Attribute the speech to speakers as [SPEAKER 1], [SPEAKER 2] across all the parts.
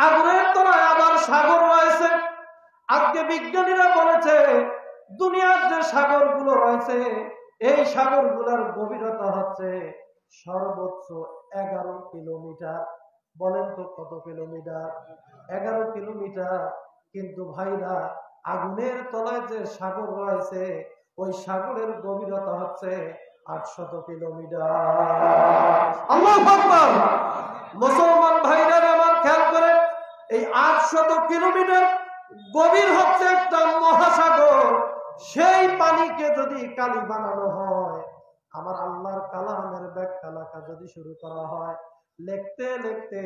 [SPEAKER 1] আগুনের তলায় আবার সাগর রয়েছে। আজকে বিজ্ঞানীরা বলেছে দুনিয়ার যে সাগরগুলো রয়েছে এই সাগরগুলোর গভীরতা হচ্ছে সর্বোচ্চ 11 কিলোমিটার। বলেন তো কত কিলোমিটার? 11 কিলোমিটার। কিন্তু ভাইরা আগুনের তলায় যে সাগর রয়েছে ওই সাগরের গভীরতা হচ্ছে 800 কিলোমিটার। আল্লাহু আকবার। মুসলমান ভাইরা আমার খেয়াল করে, এই 800 কিলোমিটার গভীর হচ্ছে একটা মহাসাগর। সেই পানিকে যদি কালি বানানো হয়, আমার আল্লাহর কালামের ব্যাখ্যা লেখা যদি শুরু করা হয়, লিখতে লিখতে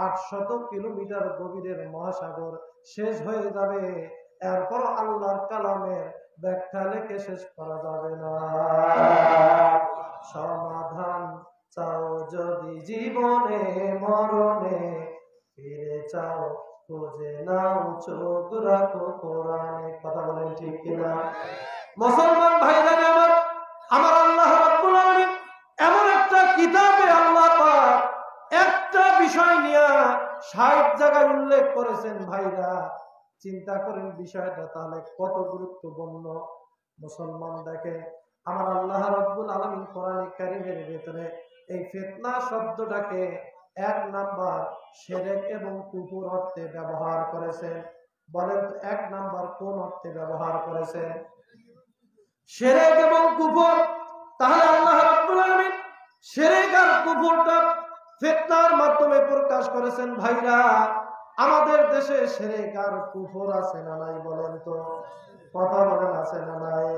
[SPEAKER 1] 800 কিলোমিটার গভীরের মহাসাগর শেষ হয়ে যাবে। এরপর আল্লাহর কালামের ব্যাখ্যা লিখে শেষ করা যাবে না। সমাধান চাও যদি জীবনে মরণে, ফিরে চাও খুঁজে নাও চোখ রাখো কোরআনে। কথা বলেন ঠিক কিনা? মুসলমান ভাইরা আমার, আমার আল্লাহ রাব্বুল আলামিন এমন একটা কিতাবে আল্লাহ পাক একটা বিষয় নিয়ে 60 জায়গায় উল্লেখ করেছেন। ভাইরা চিন্তা করেন বিষয়টা তাহলে কত গুরুত্বপূর্ণ। মুসলমান দেখেন, আমার আল্লাহ রাব্বুল আলামিন কোরআনে কারীমের ভিতরে এই ফিতনা শব্দটাকে 1 নাম্বার শিরক এবং কুফর অর্থে ব্যবহার করেছেন। বলেন তো 1 নাম্বার কোন অর্থে ব্যবহার করেছেন? শিরক এবং কুফর। তাহলে আল্লাহ রাব্বুল আলামিন শিরক আর কুফরটা ফিতনার মাধ্যমে প্রকাশ করেছেন। ভাইরা আমাদের দেশে শিরক আর কুফর আছে না নাই? বলেন তো, কথা বলেন আছে না নাই?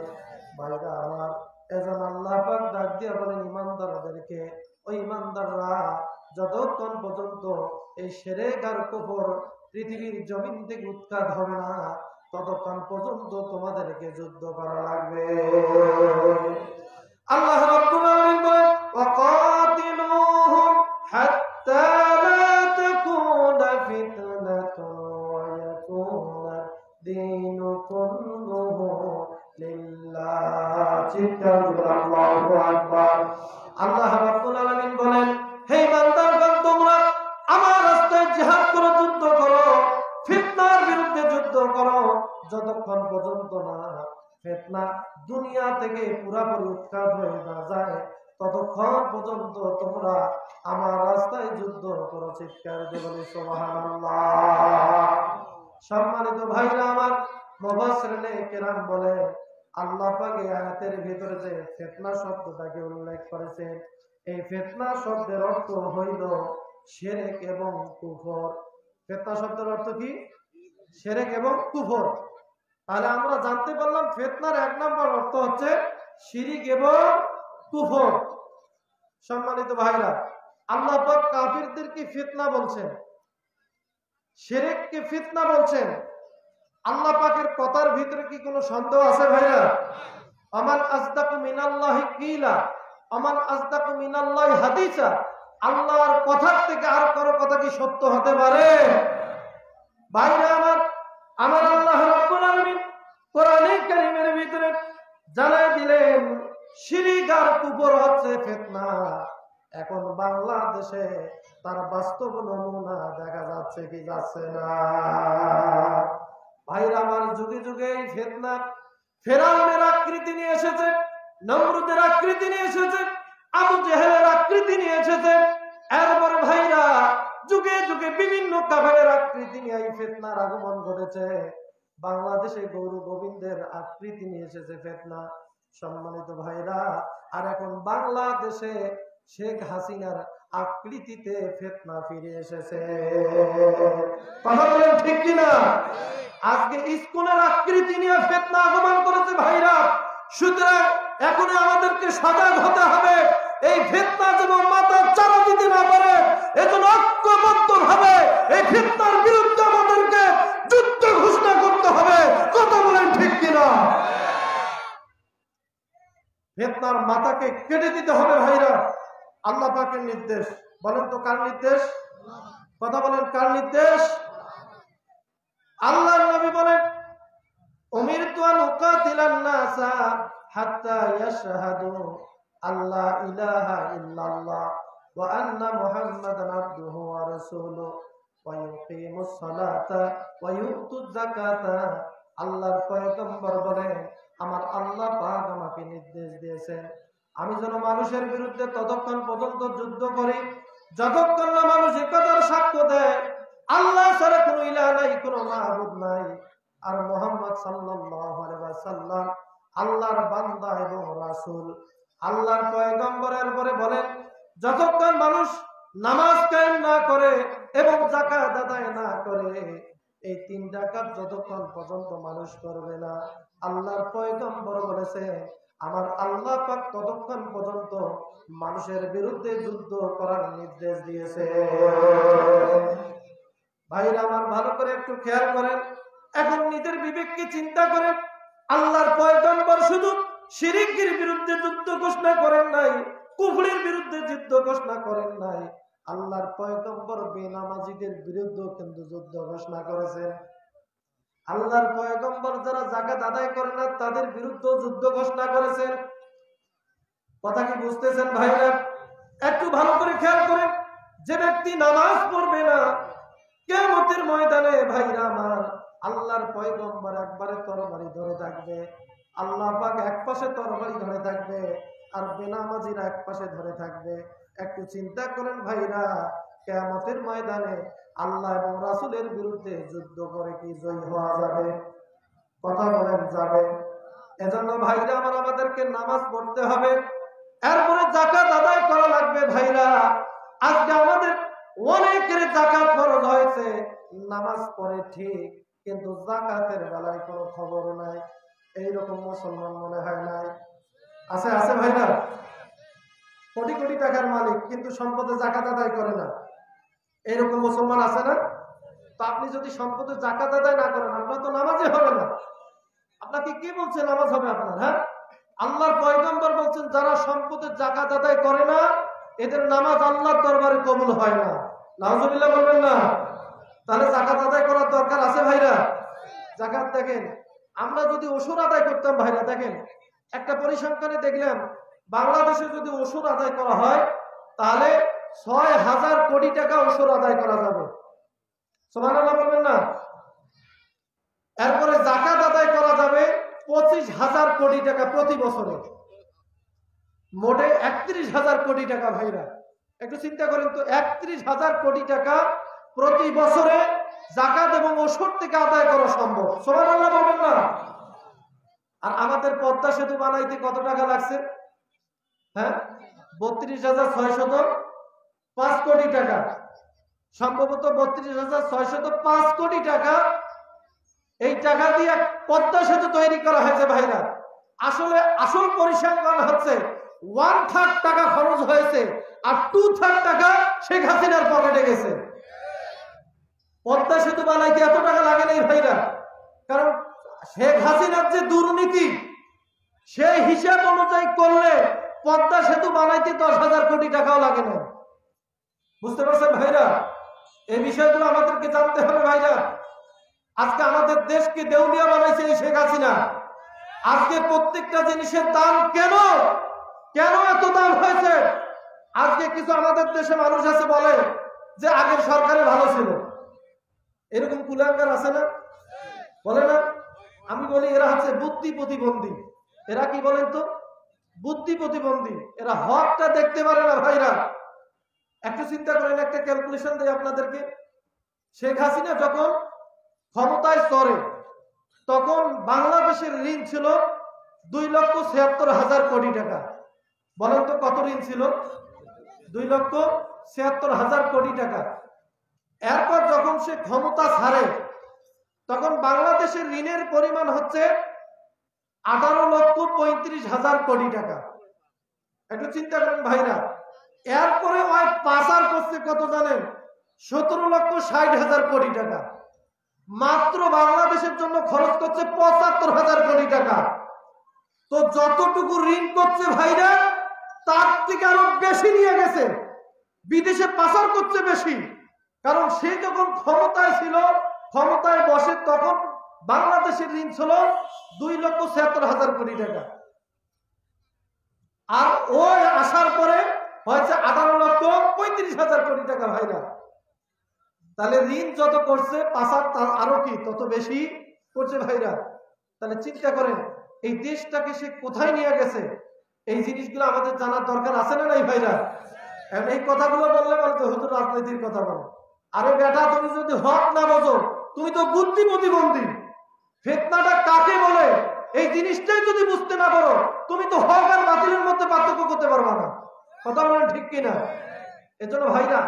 [SPEAKER 1] ভাইরা আমার, এজন্য আল্লাহ পাক ডাক দিয়ে বলেন ইমানদারদেরকে, ওই ইমানদাররা যতক্ষণ পর্যন্ত এই শিরক আর কুফর পৃথিবীর জমিন থেকে উৎখাত হবে না ততক্ষণ পর্যন্ত তোমাদেরকে যুদ্ধ করা লাগবে। আল্লাহ রাব্বুল আলামিন বলেন ওয়াকাতিলুহুম হাত্তা লা তাকুনা ফিতনাতুন ওয়া ইয়াকুনা দীনু কুল্লুহু লিল্লাহ। আল্লাহু আকবার। আল্লাহ রাব্বুল আলামিন বলেন, হে বান্দাগণ, তোমরা আমার রাস্তায় জিহাদ করো, যুদ্ধ করো, ফিতনার বিরুদ্ধে যুদ্ধ করো, যতক্ষণ পর্যন্ত না ফিতনা দুনিয়া থেকে পুরোপুরি উৎখাত হয়ে না যায় ততক্ষণ পর্যন্ত তোমরা আমার রাস্তায় যুদ্ধ করো। চিৎকার দিয়ে বলি সুবহানাল্লাহ। সম্মানিত ভাইরা আমার, মুফাসসিরিনে কেরাম বলে আল্লাহ পাক এই আয়াতের ভিতরে যে ফিতনা শব্দটাকে উল্লেখ করেছেন, এই ফিতনা শব্দের অর্থ হইল শিরক এবং কুফর। ফিতনা শব্দের অর্থ কি? শিরক এবং কুফর। তাহলে আমরা জানতে পারলাম ফিতনার 1 নম্বর অর্থ হচ্ছে শিরক এবং কুফর। সম্মানিত ভাইরা, আল্লাহ পাক কাফিরদেরকে ফিতনা বলছেন, শিরককে ফিতনা বলছেন। আল্লাহ পাকের কথার ভিতরে কি কোনো সন্দেহ আছে ভাইরা? আমান আসদাকু মিনাল্লাহি কিলা, আমান আসদাকু মিনাল্লাহি হাদিসা। আল্লাহর কথার থেকে আর কারো কথা কি সত্য হতে পারে? ভাইরা আমার, আমার আল্লাহ রাব্বুল আলামিন কোরআনে কারীমের ভিতরে জানাই দিলেন শিরক আর কুফর হচ্ছে ফিতনা। এখন বাংলাদেশে তার বাস্তব নমুনা দেখা যাচ্ছে কি যাচ্ছে না? ভাইরা আমার, যুগে যুগে এই ফিতনা ফেরাউনের আকৃতি নিয়ে এসেছে, নমরুদের আকৃতি নিয়ে এসেছে, আবু জেহেলের আকৃতি নিয়ে এসেছে। এরপরে ভাইরা যুগে যুগে বিভিন্ন কাফেরের আকৃতি নিয়ে এই ফিতনার আগমন ঘটেছে। বাংলাদেশে গৌর গোবিন্দের আকৃতি নিয়ে এসেছে ফিতনা। সম্মানিত ভাইরা, আর এখন বাংলাদেশে শেখ হাসিনার আকৃতিতে ফিতনা ফিরে এসেছে। কথা বলেন ঠিক কিনা? আজকে ইসকনের আকৃতি নিয়ে ফিতনা আগমন করেছে ভাইরা। সুতরাং এখন আমাদেরকে সজাগ হতে হবে, এই ফিতনা যেন মাথা চারা দিতে না পারে, এজন্য ঐক্যবদ্ধ ভাবে এই ফিতনার বিরুদ্ধে আমাদেরকে যুদ্ধ ঘোষণা করতে হবে। কথা বলেন ঠিক কিনা? ফিতনার মাথাকে কেটে দিতে হবে ভাইরা। আল্লাহ পাকের নির্দেশ। বলেন তো কার নির্দেশ? কথা বলেন কার নির্দেশ? আল্লাহর নবী বলেন উমিরতু আন উকাতিলান নাসা হাত্তা ইয়াশহাদু আল্লা ইলাহা ইল্লাল্লাহ ওয়া আন্না মুহাম্মাদান আবদুহু ওয়া রাসূলুহু ওয়া ইউকিমুস সালাতা ওয়া ইউতুজ যাকাতা। আল্লাহর পয়গম্বর বলেন, আমার আল্লাহ পাক আমাকে নির্দেশ দিয়েছেন আমি যেন মানুষের বিরুদ্ধে ততক্ষণ পর্যন্ত যুদ্ধ করি যতক্ষণ না মানুষ এ কথার সাক্ষ্য দেয় আল্লাহ ছাড়া কোনো ইলাহ নাই, কোনো মাবুদ নাই, আর মুহাম্মদ সাল্লাল্লাহু আলাইহি ওয়াসাল্লাম আল্লাহর বান্দা এবং রাসূল। আল্লাহর পয়গম্বরের পরে বলেন, যতক্ষণ মানুষ নামাজ কায়েম না করে এবং যাকাত আদায় না করে, এই 3 রাকাত যতক্ষণ পর্যন্ত মানুষ করবে না, আল্লাহর পয়গম্বর বলেছে আমার আল্লাহ পাক ততক্ষণ পর্যন্ত মানুষের বিরুদ্ধে যুদ্ধ করার নির্দেশ দিয়েছে। ভাইরা আমার, ভালো করে একটু খেয়াল করেন, এখন নিজের বিবেককে চিন্তা করেন। আল্লাহর পয়গম্বর শুধু শিরকের বিরুদ্ধে যুদ্ধ ঘোষণা করেন নাই, কুফরের বিরুদ্ধে যুদ্ধ ঘোষণা করেন নাই, আল্লাহর পয়গম্বর বেনামাজিদের বিরুদ্ধে কিন্তু যুদ্ধ ঘোষণা করেছেন। আল্লাহর পয়গম্বর যারা যাকাত আদায় করে না তাদের বিরুদ্ধে যুদ্ধ ঘোষণা করেছেন। কথা কি বুঝতেছেন ভাইরা? একটু ভালো করে খেয়াল করেন, যে ব্যক্তি নামাজ পড়বে না কিয়ামতের ময়দানে ভাইরা আমার, আল্লাহর পয়গম্বর একবারে তরবারি ধরে থাকবে, আল্লাহ পাক এক পাশে তরবারি ধরে থাকবে, আর বেনামাজিরা এক পাশে ধরে থাকবে। একটু চিন্তা করেন ভাইরা, কিয়ামতের ময়দানে আল্লাহ এবং রাসূলের বিরুদ্ধে যুদ্ধ করে কি জয়ী হওয়া যাবে? কথা বলেন, যাবে? এজন্য ভাইরা আমার, আমাদেরকে নামাজ পড়তে হবে, এরপরে যাকাত আদায় করা লাগবে। ভাইরা, আজকে আমাদের অনেকের যাকাত ফরজ হয়েছে, নামাজ পড়ে ঠিক, কিন্তু যাকাতের বেলায় কোনো খবর নাই। এইরকম মুসলমান মনে হয় নাই? আছে আছে ভাইরা? কোটি কোটি টাকার মালিক কিন্তু সম্পদে যাকাত আদায় করে না, এইরকম মুসলমান আছে না? তো আপনি যদি সম্পদে যাকাত আদায় না করেন, আপনার তো নামাজই হবে না। আপনাকে কি বলছে নামাজ হবে আপনার? হ্যাঁ, আল্লাহর পয়গম্বর বলছেন যারা সম্পদের যাকাত আদায় করে না এদের নামাজ আল্লাহর দরবারে কবুল হয় না। নাউজুবিল্লাহ বলবেন না? তাহলে যাকাত আদায় করার দরকার আছে ভাইরা। যাকাত দেখেন, আমরা যদি ওসুর আদায় করতাম ভাইরা, দেখেন একটা পরিসংখ্যানে দেখলাম বাংলাদেশে যদি ওসুর আদায় করা হয় তাহলে ৬,০০০ কোটি টাকা ওসুর আদায় করা যাবে। সুবহানাল্লাহ বলবেন না? এরপরে যাকাত আদায় করা যাবে ২৫,০০০ কোটি টাকা প্রতি বছরে, মোটে ৩১,০০০ কোটি টাকা। ভাইরা একটু চিন্তা করেন তো, ৩১,০০০ কোটি টাকা প্রতি বছরে যাকাত এবং ওসুর থেকে আদায় করা সম্ভব। সুবহানাল্লাহ বলবেন না? আর আমাদের পদ্মা সেতু বানাইতে কত টাকা লাগছে? হ্যাঁ, ৩২,৬০৫ কোটি টাকা, সম্ভবত ৩২,৬০৫ কোটি টাকা। এই টাকা দিয়ে পদ্মা সেতু তৈরি করা হয়েছে। ভাইরা, আসলে আসল পরিসংখ্যান হচ্ছে 1/3 টাকা খরচ হয়েছে আর 2/3 টাকা শেখ হাসিনার পকেটে গেছে। পদ্মা সেতু বানাইতে এত টাকা লাগে নাই ভাইরা, কারণ শেখ হাসিনার যে দুর্নীতি সেই হিসাব অনুযায়ী করলে পদ্মা সেতু বানাইতে 10,০০০ কোটি টাকাও লাগে না। বুঝতে পারছেন ভাইরা? এই বিষয়গুলো আমাদেরকে জানতে হবে ভাইরা। আজকে আমাদের দেশকে দেউলিয়া বানাইছে এই শেখ হাসিনা। আজকে প্রত্যেকটা জিনিসের দাম কেন এত দাম হয়েছে? আজকে কিছু আমাদের দেশে মানুষ আছে বলে যে আগের সরকারে ভালো ছিল, এরকম কুলাঙ্গার আছে না? বলে না? আমি বলি এরা হচ্ছে বুদ্ধি প্রতিবন্ধী। এরা কি বলেন তো? বুদ্ধি প্রতিবন্ধী। এরা হকটা দেখতে পারে না ভাইরা। একটু চিন্তা করেন, একটা ক্যালকুলেশন দেয় আপনাদেরকে। শেখ হাসিনা যখন ক্ষমতায় চড়ে তখন বাংলাদেশের ঋণ ছিল 2,76,000 কোটি টাকা। বলেন তো কত ঋণ ছিল? 2,76,000 কোটি টাকা। এরপর যখন সে ক্ষমতা ছাড়ে তখন বাংলাদেশের ঋণের পরিমাণ হচ্ছে 18,35,000 কোটি টাকা। একটু চিন্তা করেন ভাইরা। এরপরে ওই পাচার করছে কত জানেন? 17,60,000 কোটি টাকা। মাত্র বাংলাদেশের জন্য খরচ করছে 75,000 কোটি টাকা। তো যতটুকু ঋণ করছে ভাইরা তার থেকে আরো বেশি নিয়ে গেছে, বিদেশে পাচার করছে বেশি। কারণ সে যখন ক্ষমতায় ছিল, ক্ষমতায় বসে, তখন বাংলাদেশের ঋণ ছিল 2,76,000 কোটি টাকা। আর ওই আসার পরে হয়েছে 18,35,000 কোটি টাকা। ভাইরা তাহলে ঋণ যত করছে পাচার তার আরো কি তত বেশি করছে ভাইরা। তাহলে চিন্তা করেন এই দেশটাকে সে কোথায় নিয়ে গেছে, এই জিনিসগুলো আমাদের জানার দরকার আছে না নাই ভাইরা? এই কথাগুলো বললে বলতে হুজুর রাজনীতির কথা বলো। আরে বেটা, তুমি যদি হক না বোঝো, তুমি তো বুদ্ধি প্রতিবন্ধী। ফিতনাটা কাকে বলে এই জিনিসটাই যদি বুঝতে না পারো, তুমি তো হক আর বাতিলের মধ্যে পার্থক্য করতে পারবা না। কথা বলেন ঠিক কিনা? এজন্য ভাইরা,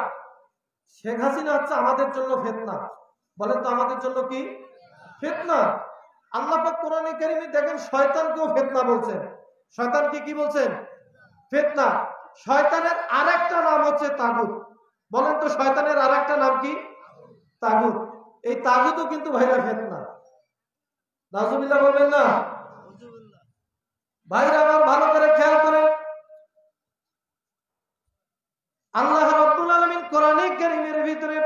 [SPEAKER 1] শেখ হাসিনা হচ্ছে আমাদের জন্য ফিতনা। বলেন তো আমাদের জন্য কি ফিতনা? আল্লাহ পাক কোরআনে কারিমে দেখেন শয়তানকেও ফিতনা বলছেন। শয়তানকে কি বলছেন? ফিতনা। শয়তানের আরেকটা নাম হচ্ছে তাগুত। বলেন তো শয়তানের আরেকটা নাম কি? তাগুত। এই তাগুতও কিন্তু ভাইরা ফিতনা। নাউজুবিল্লাহ বলবেন না? ভাইরা আমার ভালো করে খেয়াল করেন, আল্লাহ রাব্বুল আলামিন কোরআনে কারীমের ভিতরে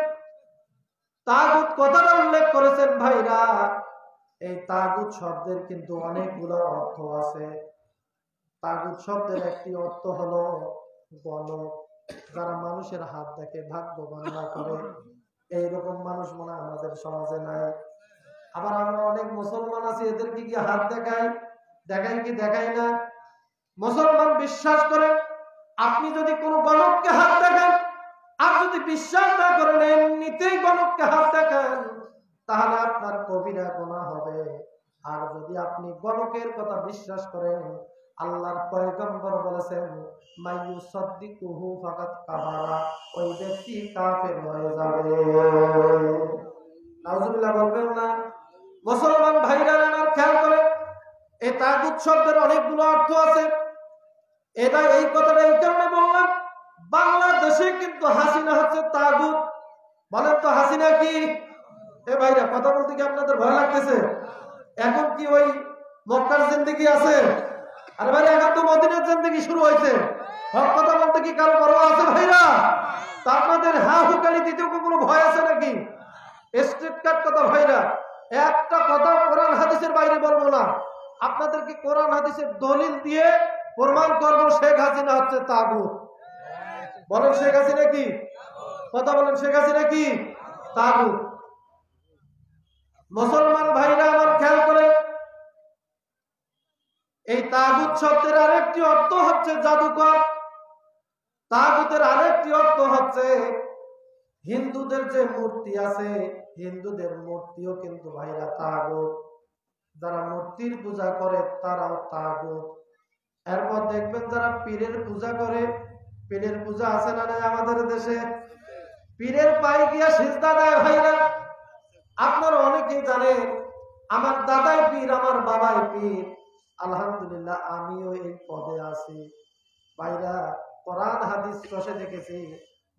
[SPEAKER 1] তাগুত কথাটা উল্লেখ করেছেন। ভাইরা, এই তাগুত শব্দের কিন্তু অনেকগুলো অর্থ আছে। তাগুত শব্দের একটি অর্থ হলো গণক, যারা মানুষের হাত দেখে ভাগ্য গণনা করে। এইরকম মানুষ মনে আমাদের সমাজে নাই। আবার আমরা অনেক মুসলমান আছি, এদেরকে কি হাত দেখাই? দেখাই কি দেখাই না? মুসলমান বিশ্বাস করে আপনি যদি কোনো গণককে হাত দেখেন, আর যদি বিশ্বাস না করেন এমনিতেই গণককে হাত দেখেন, তাহলে আপনার কবিরা গুনাহ হবে। আর যদি আপনি গণকের কথা বিশ্বাস করেন, আল্লাহর পয়গম্বর বলেছেন মাইয়ুসাদ্দিকুহু ফাকাত কাফারা, ওই ব্যক্তি কাফের হয়ে যাবে। নাউজুবিল্লাহ বলবেন না? মুসলমান ভাইরা আমার খেয়াল করেন, এই তাগুত শব্দের অনেকগুলো অর্থ আছে। এটা এই কথাটা এই কারণে বললাম, বাংলাদেশে কিন্তু হাসিনা হচ্ছে তাগুত। বলেন তো হাসিনা কি? এ ভাইরা, কথা বলতে কি আপনাদের ভয় লাগতেছে? এখন কি ওই মক্কার জিন্দেগি আছে? আরে ভাই, এখন তো মদিনার জিন্দেগি শুরু হয়েছে। হক কথা বলতে কি কারো পরোয়া আছে ভাইরা? তা আপনাদের হা হুকালি দিতেও কোনো ভয় আছে নাকি? স্ট্রিট কাট কথা ভাইরা, একটা কথা কোরআন হাদিসের বাইরে বলবো না। আপনাদেরকে কোরআন হাদিসের দলিল দিয়ে প্রমাণ করবো শেখ হাসিনা হচ্ছে তাগুত। বলেন শেখ হাসিনা কি? কথা বলেন, শেখ হাসিনা কি? তাগুত। মুসলমান ভাইরা আমার খেয়াল করে, এই তাগুত শব্দের আরেকটি অর্থ হচ্ছে জাদুকর। তাগুতের আরেকটি অর্থ হচ্ছে হিন্দুদের যে মূর্তি আছে, হিন্দুদের মূর্তিও কিন্তু ভাইরা তাগুত। যারা মূর্তির পূজা করে তারাও তাগুত। এরপর দেখবেন যারা পীরের পূজা করে, পীরের পূজা আছে না নাই আমাদের দেশে? পীরের পায়ে গিয়া সিজদা দেয় ভাইরা। আপনারা অনেকেই জানেন আমার দাদাই পীর, আমার বাবাই পীর। আলহামদুলিল্লাহ আমিও এই পদে আছি। ভাইরা, কোরআন হাদিস চষে দেখেছি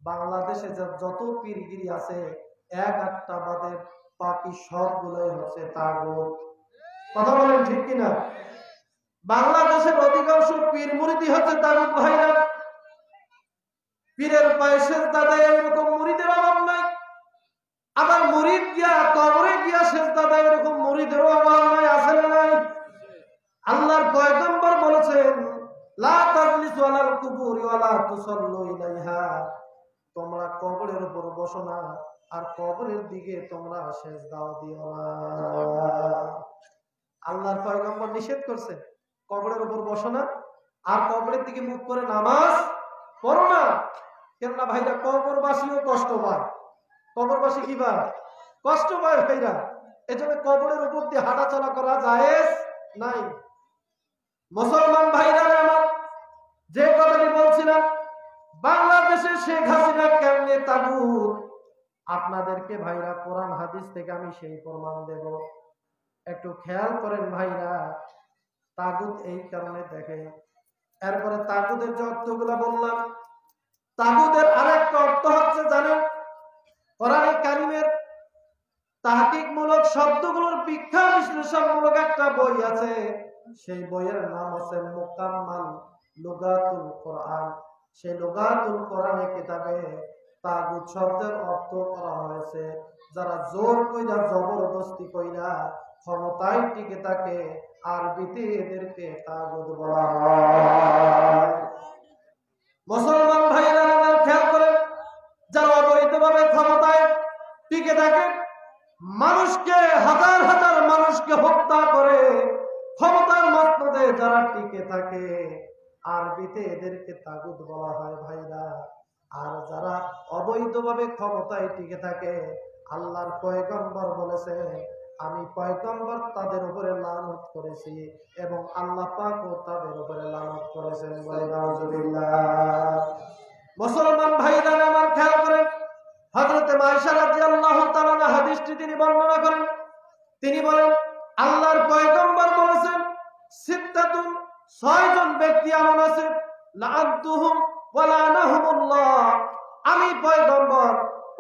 [SPEAKER 1] বাংলাদেশে যত পীরগিরি আছে এক একটা বাদে বাকি সবগুলোই হচ্ছে তাগুত। কথা বলেন ঠিক কিনা? বাংলাদেশের অধিকাংশ পীর মুরিদি হচ্ছে তাগুত ভাইরা। পীরের পায়ে সিজদা দেয় এরকম মুরিদের অভাব নাই। আবার মুরিদ গিয়া কবরে গিয়া সিজদা দেয় এরকম মুরিদেরও অভাব নাই। আছে না নাই? আল্লাহর পয়গম্বর বলেছেন লা তাজলিসু আলাল কুবুরি ওয়া লা তুসাল্লু ইলাইহা, তোমরা কবরের উপর বসো না আর কবরের দিকে তোমরা সিজদাও দিও না। আল্লাহর পয়গম্বর নিষেধ করছে কবরের উপর বসো না আর কবরের দিকে মুখ করে নামাজ পড়ো না। কেননা ভাইরা কবরবাসীও কষ্ট পায়। কবরবাসী কি পায়? কষ্ট পায় ভাইরা। এজন্য কবরের উপর দিয়ে হাঁটাচলা করা জায়েজ নাই। মুসলমান ভাইরা আমার, যে কথাটি বলছিলাম বাংলাদেশে শেখ হাসিনা কেমনে তাগুত, আপনাদেরকে ভাইরা কোরআন হাদিস থেকে আমি সেই প্রমাণ দেব। একটু খেয়াল করেন ভাইরা, তাগুত এই কারণে দেখেন। এরপরে তাগুতের যে অর্থগুলো বললাম, তাগুতের আরেকটা অর্থ হচ্ছে জানেন, কোরআনে কারিমের তাহকিকমূলক শব্দগুলোর ব্যাখ্যা বিশ্লেষণমূলক একটা বই আছে। সেই বইয়ের নাম হচ্ছে মুকাম্মাল লুগাতুল কোরআন। সেই লুগাতুল কোরআনে কিতাবে তাগুত শব্দের অর্থ করা হয়েছে যারা জোর কইরা জবরদস্তি কইরা ক্ষমতায় টিকে থাকে, আরবিতে এদেরকে তাগুত বলা হয়। মুসলমান ভাইরা আমার খেয়াল করে, যারা অবৈধভাবে ক্ষমতায় টিকে থাকে, মানুষকে হাজার হাজার মানুষকে হত্যা করে ক্ষমতার মসনদে যারা টিকে থাকে, আরবিতে এদেরকে তাগুত বলা হয় ভাইরা। আর যারা অবৈধভাবে ক্ষমতায় টিকে থাকে, আল্লাহর পয়গম্বর বলেছে, আমি পয়গম্বর তাদের উপরে লানত করেছি এবং আল্লাহ পাকও তাদের উপরে লানত করেছেন। বলে নাউজুবিল্লাহ। মুসলমান ভাইরা আমার খেয়াল করেন, হযরত আয়েশা রাদিয়াল্লাহু তাআলা আনহা হাদিসটি তিনি বর্ণনা করেন। তিনি বলেন, আল্লাহর পয়গম্বর বলেছেন, সিত্তাতুন, 6 জন ব্যক্তি এমন আছে, লাআনতুহুম ওয়া লানাহুমুল্লাহ, আমি পয়গম্বর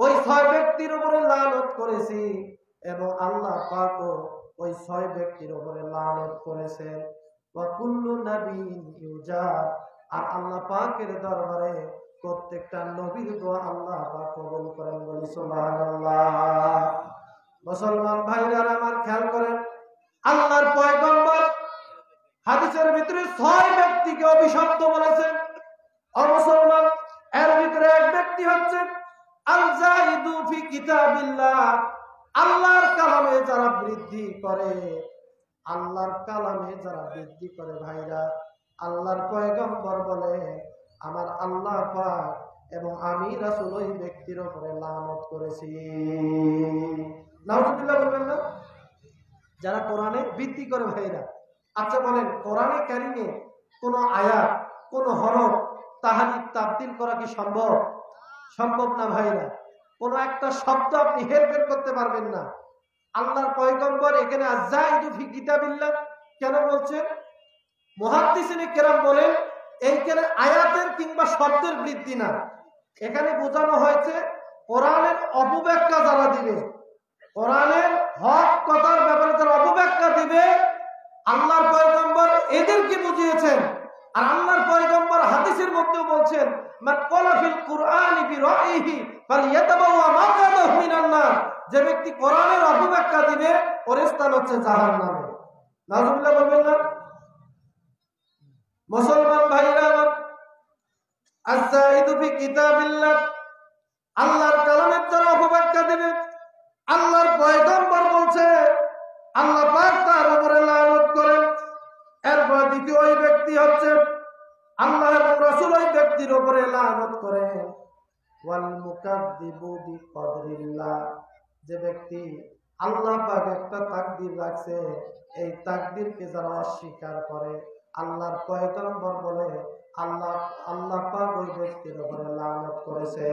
[SPEAKER 1] ওই 6 ব্যক্তির উপরে লানত করেছি এবং আল্লাহ পাকও ওই 6 ব্যক্তির উপরে লানত করেছেন। ওয়া কুল্লু নাবিয়্যিন ইউজাব, আর আল্লাহ পাকের দরবারে প্রত্যেকটা নবীর দোয়া আল্লাহ পাক কবুল করেন। বলি সুবহানাল্লাহ। মুসলমান ভাইরা আমার খেয়াল করেন, আল্লাহর পয়গম্বর হাদিসের ভিতরে 6 ব্যক্তিকে অভিশপ্ত বলেছেন। ও মুসলমান, এর ভিতরে এক ব্যক্তি হচ্ছে আল জাহিদু ফি কিতাবিল্লাহ, আল্লাহর কালামে যারা বৃদ্ধি করে, আল্লাহর কালামে যারা বৃদ্ধি করে ভাইরা, আল্লাহর পয়গম্বর বলে, আমার আল্লাহ পাক এবং আমি রাসূল ওই ব্যক্তির উপরে লানত করেছি। নাউজুবিল্লাহ বলবেন না? যারা কোরআনে বৃদ্ধি করে ভাইরা। আচ্ছা বলেন, কোরআনে কারিমে কোন আয়াত, কোন হরফ তাহরিফ তাবদীল করা কি সম্ভব? সম্ভব না ভাইরা। কোন একটা শব্দ আপনি হেরফের করতে পারবেন না। আল্লাহর পয়গম্বর এখানে আযাইদু ফি কিতাবিল্লাহ কেন বলছেন? মুহাদ্দিসিনে কেরাম বলেন, এইখানে আয়াতের কিংবা শব্দের বৃদ্ধি না, এখানে বোঝানো হয়েছে কোরআনের অপব্যাখ্যা যারা দিবে, কোরআনের হক কথার ব্যাপারে যারা অপব্যাখ্যা দিবে, আল্লাহর পয়গম্বর এদেরকে বুঝিয়েছেন। আর আল্লাহর পয়গম্বর হাদিসের মধ্যেও বলছেন, মান ক্বালা ফিল কুরআনি বিরাইহি ফালইয়াতাবাওয়া মাকাদাহু মিনান নার, যে ব্যক্তি কোরআনের অপব্যাখ্যা দিবে ওর স্থান হচ্ছে জাহান্নামে। নাউজুবিল্লাহ বলবেন না? মুসলমান ভাইরা আমার, আযাইদু ফি কিতাবিল্লাহ, আল্লাহর কালামের যারা অপব্যাখ্যা দিবে, আল্লাহর পয়গম্বর বলছে আল্লাহ পাক তার উপরে লানত করেন। এরপর দ্বিতীয় ওই ব্যক্তি হচ্ছে আল্লাহ এবং রাসূল ওই ব্যক্তির উপরে লানত করেন। ওয়াল মুকাদ্দিবু বিকদরিল্লাহ, যে ব্যক্তি আল্লাহ পাক একটা তাকদীর রাখছে, এই তাকদীরকে যারা অস্বীকার করে, আল্লাহর পয়গম্বর বলে আল্লাহ পাক ওই ব্যক্তির উপরে লানত করেছে।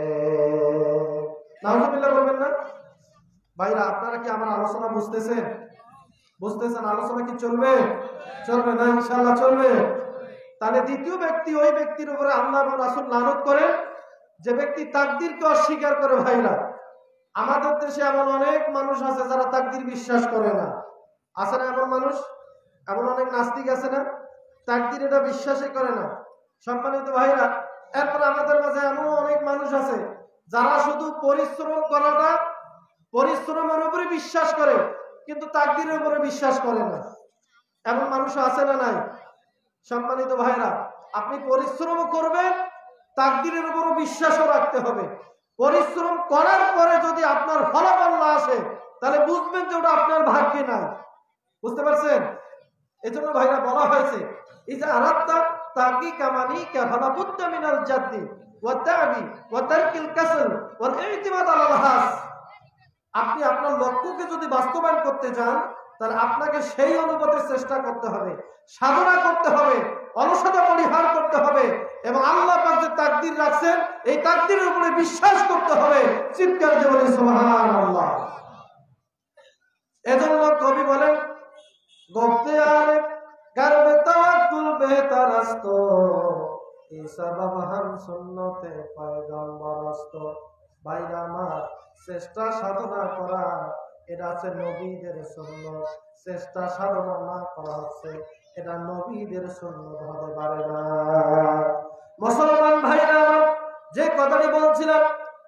[SPEAKER 1] নাউজুবিল্লাহ বলবেন না? ভাইরা, আপনারা কি আমার আলোচনা বুঝতেছেন? বুঝতেছেন? আলোচনা কি চলবে? চলবে না? ইনশাআল্লাহ চলবে। তাহলে দ্বিতীয় ব্যক্তি ওই ব্যক্তির উপরে আল্লাহ এবং রাসূল লানত করে, যে ব্যক্তি তাকদীরকে অস্বীকার করে। ভাইরা, আমাদের দেশে এমন অনেক মানুষ আছে যারা তাকদীর বিশ্বাস করে না। আছে না এমন মানুষ? এমন অনেক নাস্তিক আছে না, তাকদীর এটা বিশ্বাসই করে না। সম্মানিত ভাইরা, এরপর আমাদের মাঝে এমন অনেক মানুষ আছে যারা শুধু পরিশ্রম করাটা, পরিশ্রমের উপরে বিশ্বাস করে কিন্তু তাকদীরের উপরে বিশ্বাস করে না। এমন মানুষ আছে না নাই? সম্মানিত ভাইরা, আপনি পরিশ্রম করবেন, তাকদীরের উপরও বিশ্বাসও রাখতে হবে। পরিশ্রম করার পরে যদি আপনার ফলাফল না আসে, তাহলে বুঝবেন যে ওটা আপনার ভাগ্যে নাই। বুঝতে পারছেন? এজন্য ভাইরা বলা হয়েছে, ইজা আরাদতা তাহকিকা মানিকা ফালা বুদ্দা মিনাল জাদ্দি ওয়া তা'বি ওয়া তারকিল কাসল ওয়াল ইতিমাদ আলাল হাস। আপনি আপনার লক্ষ্যকে যদি বাস্তবায়ন করতে চান, তাহলে আপনাকে সেই অনুপাতে চেষ্টা করতে হবে, সাধনা করতে হবে, অলসতা পরিহার করতে হবে এবং আল্লাহ পাক যে তাকদীর রাখছেন এই তাকদীরের উপরে বিশ্বাস করতে হবে। চিৎকার দিয়ে বলি সুবহানাল্লাহ। এজন্য কবি বলেন, গফতিয়ারে গর্বে তাওয়াক্কুল বেহতার আস্ত, এই সবব হাম সুন্নতে পয়গম্বর আস্ত। ভাইরা আমার, চেষ্টা সাধনা করা এটা হচ্ছে নবীদের সুন্নত, চেষ্টা সাধনা না করা হচ্ছে এটা নবীদের সুন্নত হতে পারে না। মুসলমান ভাইরা আমার, যে কথাটি বলছিলাম,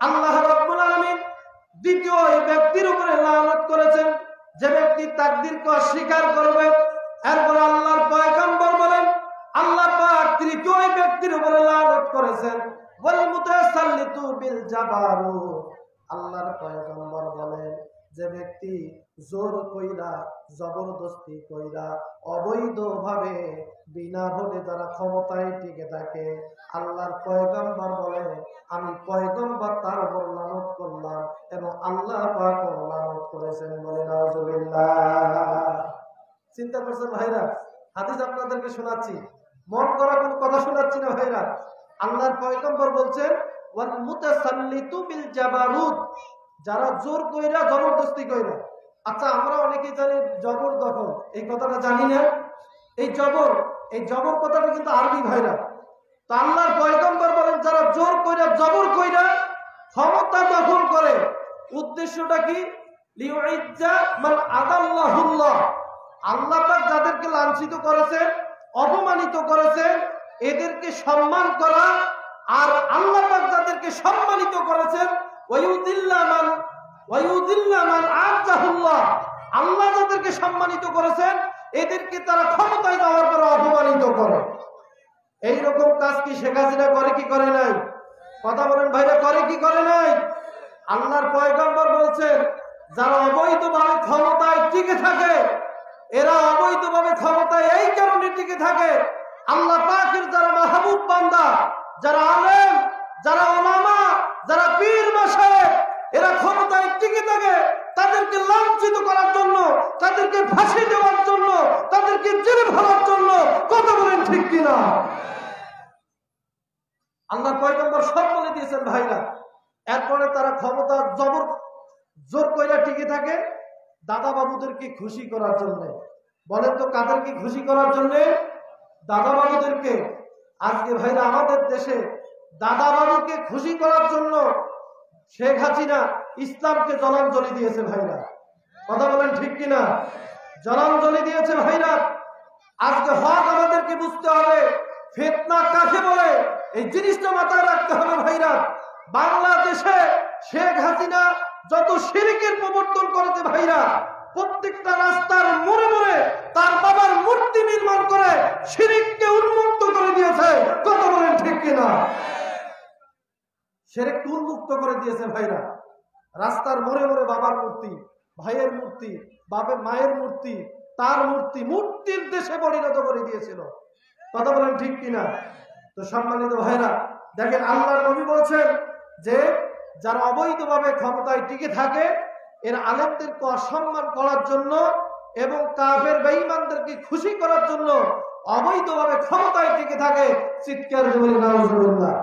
[SPEAKER 1] আল্লাহ রাব্বুল আলামিন দ্বিতীয় এই ব্যক্তির উপরে লানত করেছেন, যে ব্যক্তি তাকদীরকে অস্বীকার করবে। এরপর আল্লাহর পয়গম্বর বলেন, আল্লাহ পাক তৃতীয় এই ব্যক্তির উপরে লানত করেছেন, ওয়াল মুতাসাল্লিতু বিল জাবারু। আল্লাহর পয়গম্বর বলেন, যে ব্যক্তি জোর কইরা জবরদস্তি কইরা অবৈধভাবে বিনা ভোটে যারা ক্ষমতায় টিকে থাকে, আল্লাহর পয়গম্বর বলে আমি পয়গম্বর তার উপর লানত করলাম এবং আল্লাহ পাক লানত করেছেন। বলে নাউজুবিল্লাহ। চিন্তা করছেন ভাইরা? হাদিস আপনাদেরকে শোনাচ্ছি, মন করা কোন কথা শোনাচ্ছি না ভাইরা। আল্লাহর পয়গম্বর বলছেন ওয়াল মুতাসাল্লিতু বিল জাবারুত, যারা জোর কইরা জবরদস্তি কইরা। আচ্ছা, আমরা অনেকেই জানি জবর দখল, এই কথাটা জানি না। এই জবর কথাটা কিন্তু আরবি ভাইরা। তো আল্লাহর পয়গম্বর বলেন যারা জোর কইরা জবর কইরা ক্ষমতা দখল করে, উদ্দেশ্যটা কি? লিউইজ্জা মান আদাল্লাহুল্লাহ, আল্লাহ পাক যাদেরকে লাঞ্ছিত করেছেন, অপমানিত করেছেন, এদেরকে সম্মান করা। আর আল্লাহ পাক যাদেরকে সম্মানিত করেছেন, ওয়ায়ুদিল্লা মান আযাহুল্লাহ, আল্লাহ যাদেরকে সম্মানিত করেছেন এদেরকে তারা ক্ষমতায় যাওয়ার পর অপমানিত করে। এইরকম কাজ কি শেখ হাসিনা করে কি করে নাই? কথা বলেন ভাইরা, করে কি করে নাই? আল্লাহর পয়গম্বর বলছেন যারা অবৈধভাবে ক্ষমতায় টিকে থাকে, এরা অবৈধভাবে ক্ষমতায় এই কারণে টিকে থাকে, আল্লাহ পাকের যারা মাহবুব বান্দা, যারা আলেম, যারা উলামা, যারা পীর মাশায়েখ, এরা ক্ষমতায় টিকে থাকে তাদেরকে লাঞ্ছিত করার জন্য, তাদেরকে ফাঁসি দেওয়ার জন্য, তাদেরকে জেলে ভরার জন্য। কথা বলেন ঠিক কিনা? আল্লাহর পয়গম্বর সব বলে দিয়েছেন ভাইরা। এরপরে তারা ক্ষমতা জোর কইরা টিকে থাকে দাদা বাবুদেরকে খুশি করার জন্য। বলেন তো কাদেরকে খুশি করার জন্য? দাদা বাবুদেরকে। আজকে ভাইরা আমাদের দেশে দাদা বাবুকে খুশি করার জন্য শেখ হাসিনা ইসলামকে জলাঞ্জলি দিয়েছে ভাইরা। কথা বলেন ঠিক কিনা? জলাঞ্জলি দিয়েছে ভাইরা। আজকে হক আমাদেরকে বুঝতে হবে, ফিতনা কাকে বলে এই জিনিসটা মাথায় রাখতে হবে ভাইরা। বাংলাদেশে শেখ হাসিনা যত শিরকের প্রবর্তন করেছে ভাইরা, প্রত্যেকটা রাস্তার মোড়ে মোড়ে তার বাবার মূর্তি নির্মাণ করে শিরককে উন্মুক্ত করে দিয়েছে। কথা বলেন ঠিক কিনা? শিরককে উন্মুক্ত করে দিয়েছে ভাইরা। রাস্তার মোড়ে মোড়ে বাবার মূর্তি, ভাইয়ের মূর্তি, বাবার মায়ের মূর্তি, তার মূর্তি, মূর্তির দেশে পরিণত করে দিয়েছিল। কথা বলেন ঠিক কিনা? তো সম্মানিত ভাইরা, দেখেন আল্লাহর নবী বলছেন যে যারা অবৈধভাবে ক্ষমতায় টিকে থাকে এর আলেমদেরকে অসম্মান করার জন্য এবং কাফের বেঈমানদেরকে খুশি করার জন্য অবৈধভাবে ক্ষমতায় টিকে থাকে। চিৎকার করে নাউজুবিল্লাহ।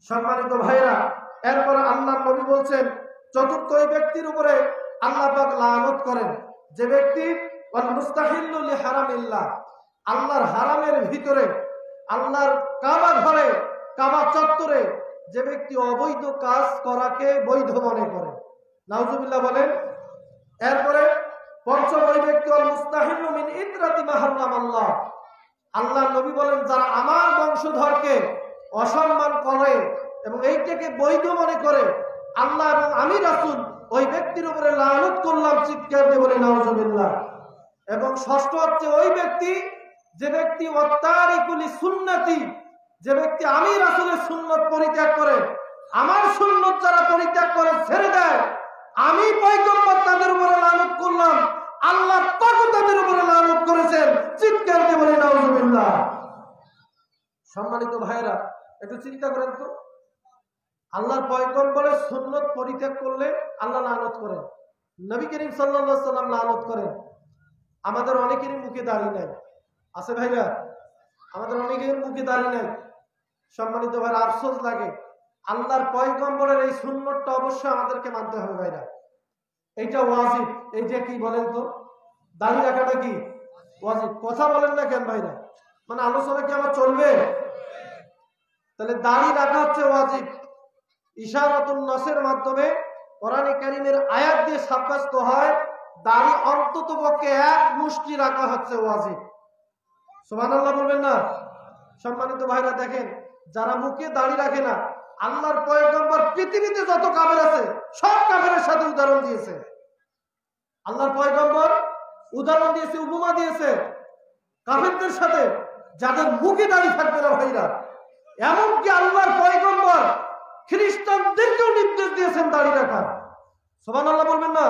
[SPEAKER 1] সম্মানিত ভাইরা, এরপর আল্লাহর নবী বলছেন চতুর্থ ওই ব্যক্তির উপরে আল্লাহ পাক লানত করেন যে ব্যক্তি ওয়াল মুস্তাহিল্লু লিহারামিল্লাহ, আল্লাহর হারামের ভিতরে, আল্লাহর কাবা ঘরে, কাবা চত্বরে যে ব্যক্তি অবৈধ কাজ করাকে বৈধ মনে করে। নাউজুবিল্লাহ বলেন। এরপরে পঞ্চম ওই ব্যক্তি ওয়াল মুস্তাহিল্লু মিন ইতরাতি মা হারামাল্লাহ, আল্লাহর নবী বলেন যারা আমার বংশধরকে অসম্মান করে এবং এইটাকে বৈধ মনে করে, আল্লাহ এবং আমি রাসূল ওই ব্যক্তির উপরে লানত করলাম। চিৎকার দিয়ে বলে নাউজুবিল্লাহ। এবং ষষ্ঠ হচ্ছে ওই ব্যক্তি যে ব্যক্তি ওয়াত্তারিকুলি সুন্নতি, যে ব্যক্তি আমি রাসূলের সুন্নত পরিত্যাগ করে, আমার সুন্নত যারা পরিত্যাগ করে ছেড়ে দেয়, আমি পয়গম্বর তাদের উপরে লানত করলাম, আল্লাহ পাকও তাদের উপরে লানত করেছেন। চিৎকার দিয়ে বলে নাউজুবিল্লাহ। সম্মানিত ভাইরা, একটু চিন্তা করেন তো, আল্লাহর পয়গম্বরের সুন্নত পরিত্যাগ করলে আল্লাহ লানত করেন, নবী করিম সাল্লাল্লাহু আলাইহি ওয়াসাল্লাম লানত করেন। আমাদের অনেকেরই মুখে দাঁড়িয়ে নাই, আছে ভাইরা? আমাদের অনেকের মুখে দাঁড়িয়ে নাই। সম্মানিত ভাইরা, আফসোস লাগে। আল্লাহর পয়গম্বরের এই সুন্নতটা অবশ্যই আমাদেরকে মানতে হবে ভাইরা। এইটা ওয়াজিব। এইটা কি বলেন তো? দাঁড়িয়ে রাখাটা কি ওয়াজিব? কথা বলেন না কেন ভাইরা? মানে আলোচনা কি আমার চলবে? তাহলে দাঁড়িয়ে রাখা হচ্ছে ওয়াজিব। ইশারাতুন নাসের মাধ্যমে কোরআনে কারীমের আয়াত দিয়ে সাব্যস্ত হয় দাড়ি অন্তত পক্ষে এক মুষ্টি রাখা হচ্ছে ওয়াজিব। সুবহানাল্লাহ বলবেন না? সম্মানিত ভাইরা, দেখেন যারা মুখে দাড়ি রাখে না, আল্লাহর পয়গম্বর পৃথিবীতে যত কাফের আছে সব কাফেরের সাথে উদাহরণ দিয়েছে। আল্লাহর পয়গম্বর উদাহরণ দিয়েছে, উপমা দিয়েছে কাফেরদের সাথে যাদের মুখে দাড়ি থাকবে না ভাইরা। এমনকি আল্লাহর পয়গম্বর খ্রিস্টানদেরকেও নির্দেশ দিয়েছেন দাড়ি রাখার। সুবহানাল্লাহ বলবেন না?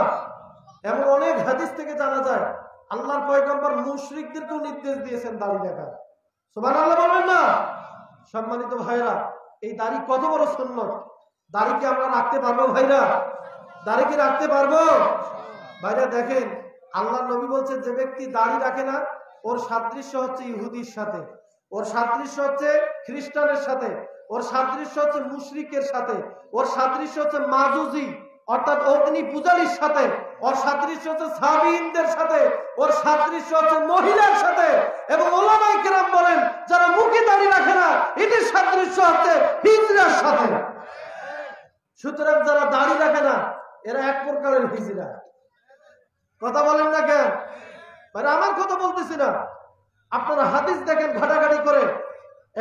[SPEAKER 1] এমন অনেক হাদিস থেকে জানা যায় আল্লাহর পয়গম্বর মুশরিকদেরকেও নির্দেশ দিয়েছেন দাড়ি রাখা। সুবহানাল্লাহ বলবেন না? সম্মানিত ভাইরা, এই দাড়ি কত বড় সুন্নত। দাড়ি কি আমরা রাখতে পারবো ভাইরা? দাড়ি কি রাখতে পারবো ভাইরা? দেখেন, আল্লাহর নবী বলছেন যে ব্যক্তি দাড়ি রাখে না ওর সাদৃশ্য হচ্ছে ইহুদির সাথে, ওর সাদৃশ্য হচ্ছে খ্রিস্টানের সাথে, ওর সাদৃশ্য হচ্ছে মুশরিকের সাথে, ওর সাদৃশ্য হচ্ছে মাজুজি অর্থাৎ অগ্নি পূজারীর সাথে, ওর সাদৃশ্য হচ্ছে সাবিনদের সাথে, ওর সাদৃশ্য হচ্ছে মহিলার সাথে। এবং ওলামায়ে কেরাম বলেন যারা মুখে দাড়ি রাখে না এদের সাদৃশ্য হচ্ছে হিজড়ার সাথে। সুতরাং যারা দাড়ি রাখে না এরা এক প্রকারের হিজড়া। কথা বলেন না কেন? মানে আমার কথা বলতেছি না, আপনারা হাদিস দেখেন ঘাটাঘাটি করে,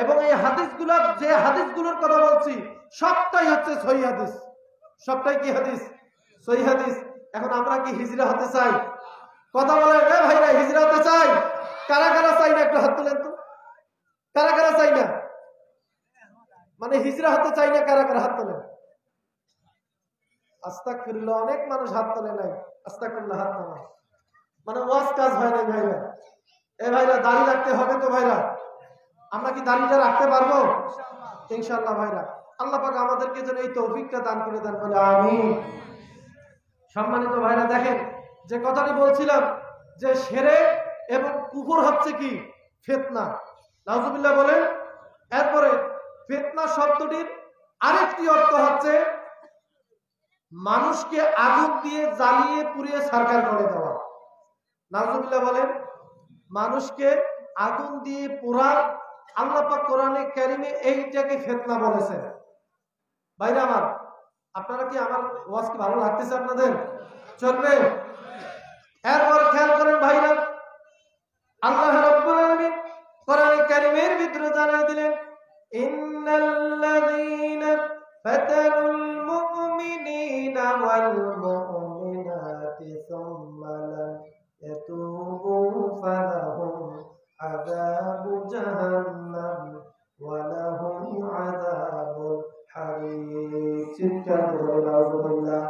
[SPEAKER 1] এবং এই হাদিসগুলো যে হাদিসগুলোর কথা বলছি সবটাই হচ্ছে সহিহ হাদিস। সবটাই কি হাদিস? সহিহ হাদিস। এখন আমরা কি হিজড়া হতে চাই? কথা বলেন রে ভাইরা, হিজড়া হতে চাই? কারা কারা চাই না একটু হাত তুলেন তো। কারা কারা চাই না? মানে হিজড়া হতে চাই না কারা কারা হাত তোলেন? আস্তাগফিরুল্লাহ, অনেক মানুষ হাত তোলে নাই। আস্তাগফিরুল্লাহ, হাত নামান। মানে ওয়াজ কাজ হয় নাই ভাইরা। এ ভাইরা, দাড়ি রাখতে হবে তো ভাইরা। আমরা কি দাড়িটা রাখতে পারবো? ইনশাআল্লাহ ভাইরা। আল্লাহ পাক আমাদেরকে যেন এই তৌফিকটা দান করে দেন, বলে আমিন। সম্মানিত ভাইরা, দেখেন যে কথাটি বলছিলাম যে শিরক এবং কুফর হচ্ছে কি? ফিতনা। নাউজুবিল্লাহ বলেন। এরপরে ফিতনা শব্দটির আরেকটি অর্থ হচ্ছে মানুষকে আগুন দিয়ে জ্বালিয়ে পুড়িয়ে ছারখার করে দেওয়া। নাউজুবিল্লাহ বলেন। মানুষকে আগুন দিয়ে পোড়া, আল্লাহ পাক কোরআনে কারিমে এইটাকে ফিতনা বলেছেন। ভাইরা আমার, আপনারা কি আমার ওয়াজ কি ভালো লাগতেছে আপনাদের? চলবে? এরপর খেয়াল করেন ভাইরা, আল্লাহ রাব্বুল আলামিন কোরআনে কারিমের ভিতরে জানিয়ে দিলেন, ইন্নাল্লাযীনা ফাতানুল মুমিনিনা ওয়াল মুমিনাতি সুম্মা লাম ইয়াতুবু ফালাহুম আযাবু জাহান্নাম ওয়া লাহুম আযাবুল হারিক। চিৎকার করে নাউজুবিল্লাহ।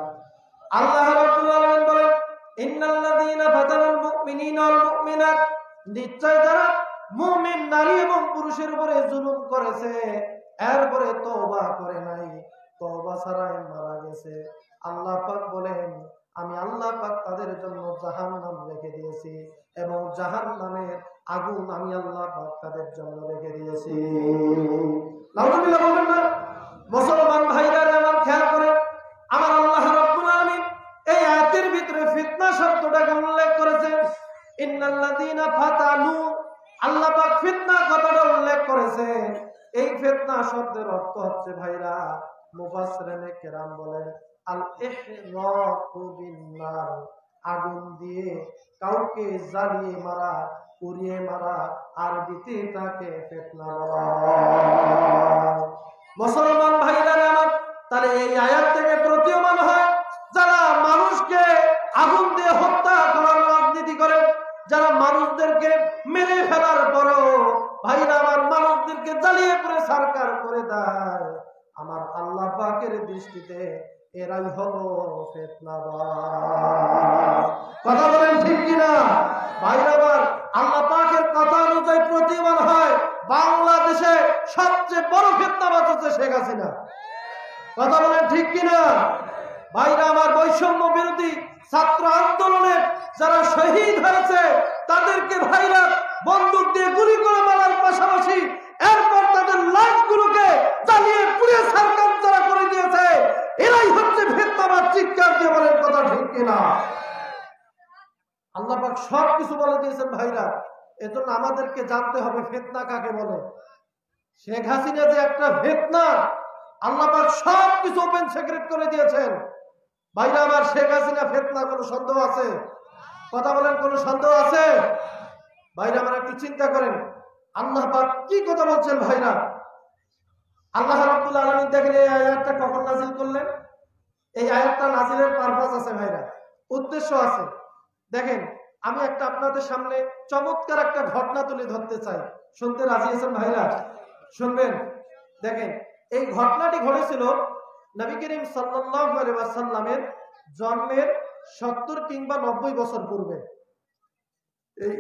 [SPEAKER 1] আল্লাহ রাব্বুল আলামিন বলেন, ইন্নাল্লাযীনা ফাতানুল মুমিনিনা ওয়াল মুমিনাত, নিশ্চয় যারা মুমিন নারী এবং পুরুষের উপরে জুলুম করেছে এরপরে তওবা করে নাই, তওবা ছাড়াই মারা গেছে, আল্লাহ পাক বলেন আমি আল্লাহ পাক তাদের জন্য জাহান্নাম রেখে দিয়েছি এবং জাহান্নামের আগুন আমি আল্লাহ পাক তাদের জন্য রেখে দিয়েছি। নাউজুবিল্লাহ বলেন না? মুসলমান ভাইরা আমার খেয়াল করেন, আমার আল্লাহ রাব্বুল আলামিন এই আয়াতের ভিতরে ফিতনা শব্দটাকে উল্লেখ করেছেন। ইন্নাল্লাযীনা ফাতানু, আল্লাহ পাক ফিতনা কথাটা উল্লেখ করেছেন। এই ফিতনা শব্দের অর্থ হচ্ছে ভাইরা, মুফাসসিরিনে কেরাম বলেন আল ইহরাকু বিন-নার, আগুন দিয়ে কাউকে জ্বালিয়ে মারা, পুড়িয়ে মারা, আরবিতে তাকে ফিতনা বলা হয়। মুসলমান ভাইরা আমার, তাহলে এই আয়াত থেকে প্রতীয়মান হয় যারা মানুষকে আগুন দিয়ে হত্যা করার রাজনীতি করে, যারা মানুষদেরকে মেরে ফেলার পরও ভাইরা আমার মানুষদেরকে জ্বালিয়ে পুড়ে ছারখার করে দেয়, আমার আল্লাহ পাকের দৃষ্টিতে এরাই হলো ফিতনাবাজ। কথা বলেন ঠিক কিনা ভাইরা আমার? আল্লাহ পাকের কথা অনুযায়ী প্রতীয়মান হয় বাংলাদেশে সবচেয়ে বড় ফিতনাবাজ হচ্ছে শেখ হাসিনা। কথা বলেন ঠিক কিনা ভাইরা আমার? বৈষম্য বিরোধী ছাত্র আন্দোলনে যারা শহীদ হয়েছে তাদেরকে ভাইরা বন্দুক দিয়ে গুলি করে মারার পাশাপাশি এরপর তাদের লাশগুলোকে জ্বালিয়ে পুড়িয়ে ছারখার যারা করে দিয়েছে এরাই হচ্ছে ফিতনাবাজ। চিৎকার দিয়ে বলেন কথা ঠিক কিনা? আল্লাহ পাক সবকিছু বলে দিয়েছেন ভাইরা, এজন্য আমাদেরকে জানতে হবে ফিতনা কাকে বলে। শেখ হাসিনা যে একটা ফিতনা, আল্লাহ পাক সবকিছু ওপেন সিক্রেট করে দিয়েছেন। ভাইরা আমার, শেখ হাসিনা ফিতনা, কোনো সন্দেহ আছে? কথা বলেন, কোনো সন্দেহ আছে? ভাইরা আমার একটু চিন্তা করেন, আল্লাহ পাক কি কথা বলছেন ভাইরা। আল্লাহ রাব্বুল আলামিন দেখেন এই আয়াতটা কখন নাজিল করলেন। এই আয়াতটা নাজিলের পারপাস আছে ভাইরা, উদ্দেশ্য আছে। দেখেন, আমি একটা আপনাদের সামনে চমৎকার একটা ঘটনা তুলে ধরতে চাই। শুনতে রাজি আছেন ভাইরা? শুনবেন? দেখেন, এই ঘটনাটি ঘটেছিল নবী করিম সাল্লাল্লাহু আলাইহি ওয়াসাল্লামের জন্মের 70 কিংবা 90 বছর পূর্বে। এই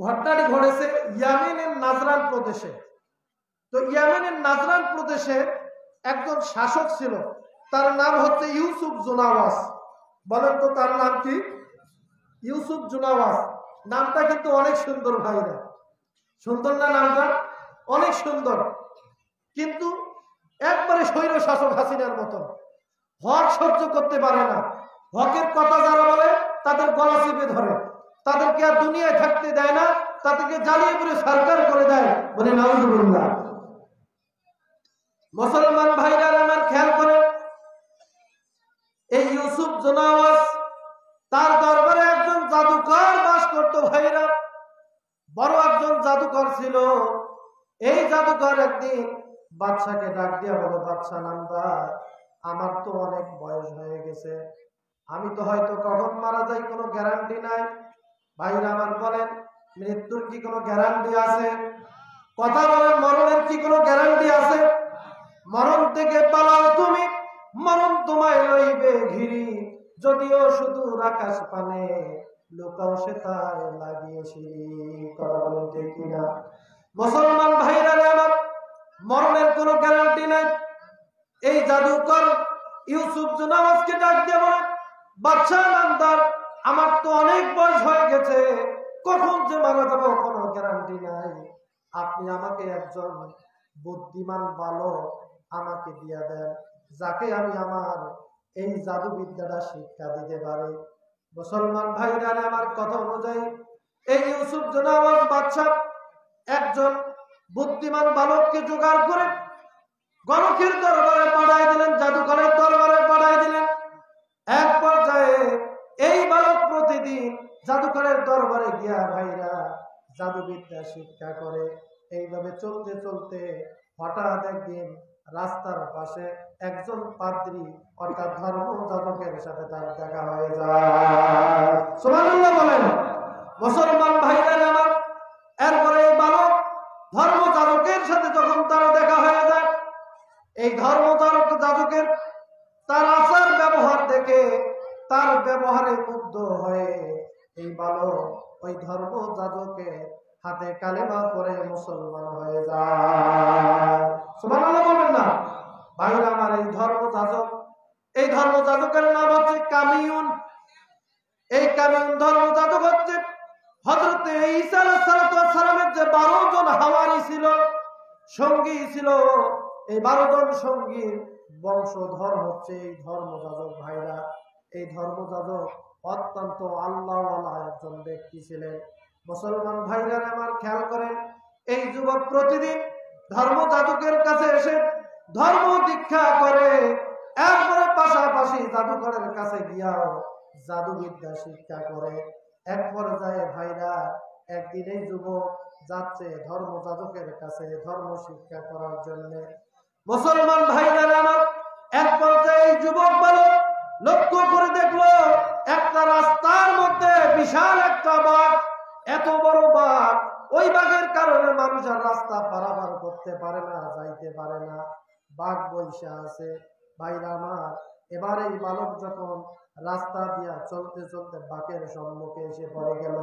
[SPEAKER 1] ঘটনাটি ঘটেছে ইয়ামেনের নাজরান প্রদেশে। তো ইয়ামেনের নাজরান প্রদেশে একজন শাসক ছিল, তার নাম হচ্ছে ইউসুফ জুনাওয়াস। বলেন তো তার নাম কি? ইউসুফ জুনাওয়াস। নামটা কিন্তু অনেক সুন্দর ভাইরা, সুন্দর না? নামটা অনেক সুন্দর, কিন্তু একবারে স্বৈর শাসক হাসিনার মতন। হক সহ্য করতে পারে না, হকের কথা যারা বলে তাদের গলা চেপে ধরে, তাদেরকে আর দুনিয়ায় থাকতে দেয় না, তাদেরকে জ্বালিয়ে পুড়ে সরকার করে দেয়। বলে নাউজুবিল্লাহ। মুসলমান ভাইরা আমার খেয়াল করে, এই ইউসুফ জুনাওয়াস, তার দরবারে একজন জাদুকর বাস করত ভাইরা, বড় একজন জাদুকর ছিল। এই জাদুকর একদিন বাদশাকে ডাক দিয়া বলো, বাদশা নামদার, আমার তো অনেক বয়স হয়ে গেছে, আমি তো হয়তো কখন মারা যাই কোনো গ্যারান্টি নাই। ভাইরা আমার বলেন, মৃত্যুর কি কোনো গ্যারান্টি আছে? কথা বলেন, মরণের কি কোনো গ্যারান্টি আছে? মরণ থেকে পালাও তুমি, মরণ তোমায় লইবে ঘিরি, যদিও শুধু আকাশ পানে লুকাও সে তাই লাগিয়ে সিঁড়ি। কথা বলেন ঠিক কিনা? মুসলমান ভাইরা আমার, মরণের কোনো গ্যারান্টি নাই। এই জাদুকর ইউসুফ জুনাওয়াসকে ডাক দিয়ে বলে, বাদশা নামদার, আমার তো অনেক বয়স হয়ে গেছে, কখন যে মারা যাবো কোনো গ্যারান্টি নাই। আপনি আমাকে একজন বুদ্ধিমান বালক আমাকে দিয়া দেন, যাকে আমি আমার এই জাদুবিদ্যাটা শিক্ষা দিতে পারি। মুসলমান ভাইরা আমার কথা অনুযায়ী এই ইউসুফ জুনাওয়াস বাদশা একজন বুদ্ধিমান বালককে জোগাড় করে গণকের দরবারে পাঠায় দিলেন, জাদুকরের দরবারে পাঠায় দিলেন। এক পর্যায়ে এই বালক প্রতিদিন জাদুকরের দরবারে গিয়া ভাইরা জাদুবিদ্যা শিক্ষা করে। এইভাবে চলতে চলতে হঠাৎ একদিন রাস্তার পাশে একজন পাদ্রী অর্থাৎ ধর্ম যাজকের সাথে তার দেখা হয়ে যায়। সুবহানাল্লাহ বলেন। মুসলমান ভাইরা আমার, এরপরে এই বালক ধর্ম যাজকের সাথে যখন তার দেখা হয়ে যায়, এই ধর্ম যাজকের তার আচার ব্যবহার দেখে, তার ব্যবহারে মুগ্ধ হয়ে এই বালক ওই ধর্ম যাজকের হাতে কালেমা পড়ে মুসলমান হয়ে যায়। সুবহানাল্লাহ বলেন না ভাইরা আমার। এই ধর্ম যাজকের নাম হচ্ছে কামিউন। এই কামিউন ধর্ম যাজক হচ্ছে হযরত ঈসা আলাইহিস সালামের যে 12 জন হাওয়ারি ছিল, সঙ্গী ছিল, এই 12 জন সঙ্গীর বংশধর হচ্ছে এই ধর্মযাজক ভাইরা। এই ধর্মযাজক অত্যন্ত আল্লাহওয়ালা একজন ব্যক্তি ছিলেন। মুসলমান ভাইরা আমার খেয়াল করেন, এই যুবক প্রতিদিন ধর্মযাজকের কাছে এসে ধর্ম দীক্ষা করে, এরপরে পাশাপাশি জাদুকরের কাছে গিয়াও জাদুবিদ্যা শিক্ষা করে। এক পর্যায়ে ভাইরা একদিন এই যুবক যাচ্ছে ধর্মযাজকের কাছে ধর্ম শিক্ষা করার জন্য। মুসলমান ভাইরা আমার, এক পর্যায়ে যুবক বালক লক্ষ্য করে দেখলো একটা রাস্তার মধ্যে বিশাল একটা বাঘ, এত বড় বাঘ, ওই বাঘের কারণে মানুষ আর রাস্তা পারাপার করতে পারে না, যাইতে পারে না, বাঘ বইসা আছে। ভাইরা আমার, এবার এই বালক যখন রাস্তা দিয়া চলতে চলতে বাঘের সম্মুখে এসে পড়ে গেল,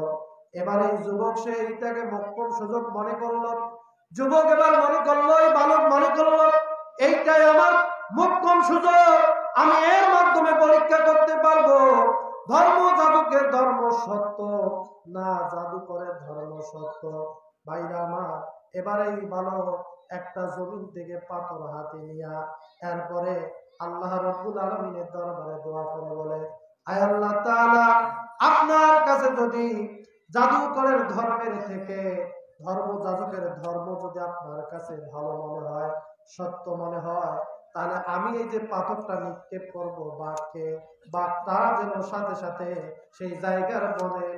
[SPEAKER 1] এবার এই যুবক সে এইটাকে মোক্ষম সুযোগ মনে করলো। যুবক এবার মনে করলো, এই বালক মনে করলো, এইটাই আমার মোক্ষম সুযোগ, আমি এর মাধ্যমে পরীক্ষা করতে পারবো ধর্ম যাজকের ধর্ম সত্য না জাদুকরের ধর্ম সত্য। ভাইরা আমার, এবারে এই বালক একটা জমিন থেকে পাথর হাতে নিয়া এরপরে আল্লাহ রাব্বুল আলামিনের দরবারে দোয়া করে বলে, আয় আল্লাহ তাআলা, আপনার কাছে যদি জাদুকরের ধর্মের থেকে ধর্ম যাজকের ধর্ম যদি আপনার কাছে ভালো মনে হয়, সত্য মনে হয়, তাহলে আমি এই যে পাথরটা নিক্ষেপ করবো বাঘকে, বাঘ তারা যেন সাথে সাথে সেই জায়গার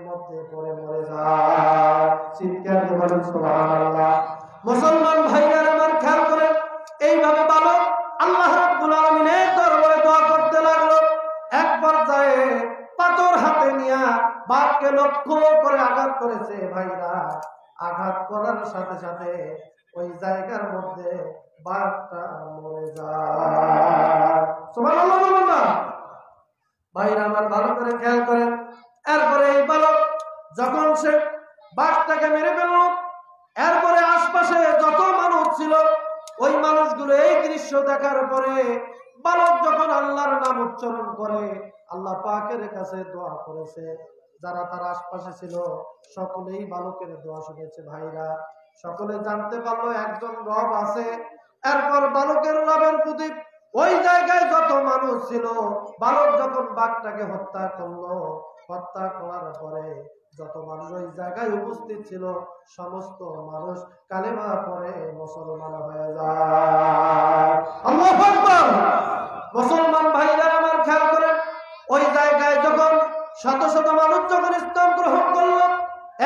[SPEAKER 1] মধ্যে পড়ে মরে যায়। চিৎকার দিয়ে বলেন সুবহানাল্লাহ। মুসলমান ভাইরা আমার খেয়াল করেন, এইভাবে বালক আল্লাহ রাব্বুল আলামিনের দরবারে দোয়া করতে লাগলো। এক পর্যায়ে পাথর হাতে নিয়ে বাঘকে লক্ষ্য করে আঘাত করেছে। ভাইরা, আঘাত করার সাথে সাথে ওই জায়গার মধ্যে বাঘটা মরে যায়। সুবহানাল্লাহ বলুন না। ভাইরা আমার ভালো করে খেয়াল করেন। এরপরে এই বালক যখন সে বাঘটাকে মেরে ফেলল, এরপরে আশপাশে যত মানুষ ছিল ওই মানুষগুলো এই দৃশ্য দেখার পরে বালক যখন আল্লাহর নাম উচ্চারণ করে আল্লাহ পাকের কাছে দোয়া করেছে, যারা তার আশপাশে ছিল সকলেই বালকের দোয়া শুনেছে। ভাইরা সকলে জানতে পারলো একজন রব আছে। এরপর বালকের রবের প্রতি ওই জায়গায় যত মানুষ ছিল, বালক যখন বাঘটাকে হত্যা করলো, হত্যা করার পরে যত মানুষ ওই জায়গায় উপস্থিত ছিল সমস্ত মানুষ কালেমা পড়ে মুসলমান হয়ে যায়। আল্লাহু আকবার। মুসলমান ভাইরা আমার খেয়াল করেন, ওই জায়গায় যখন শত শত মানুষ যখন ইসলাম গ্রহণ করলো,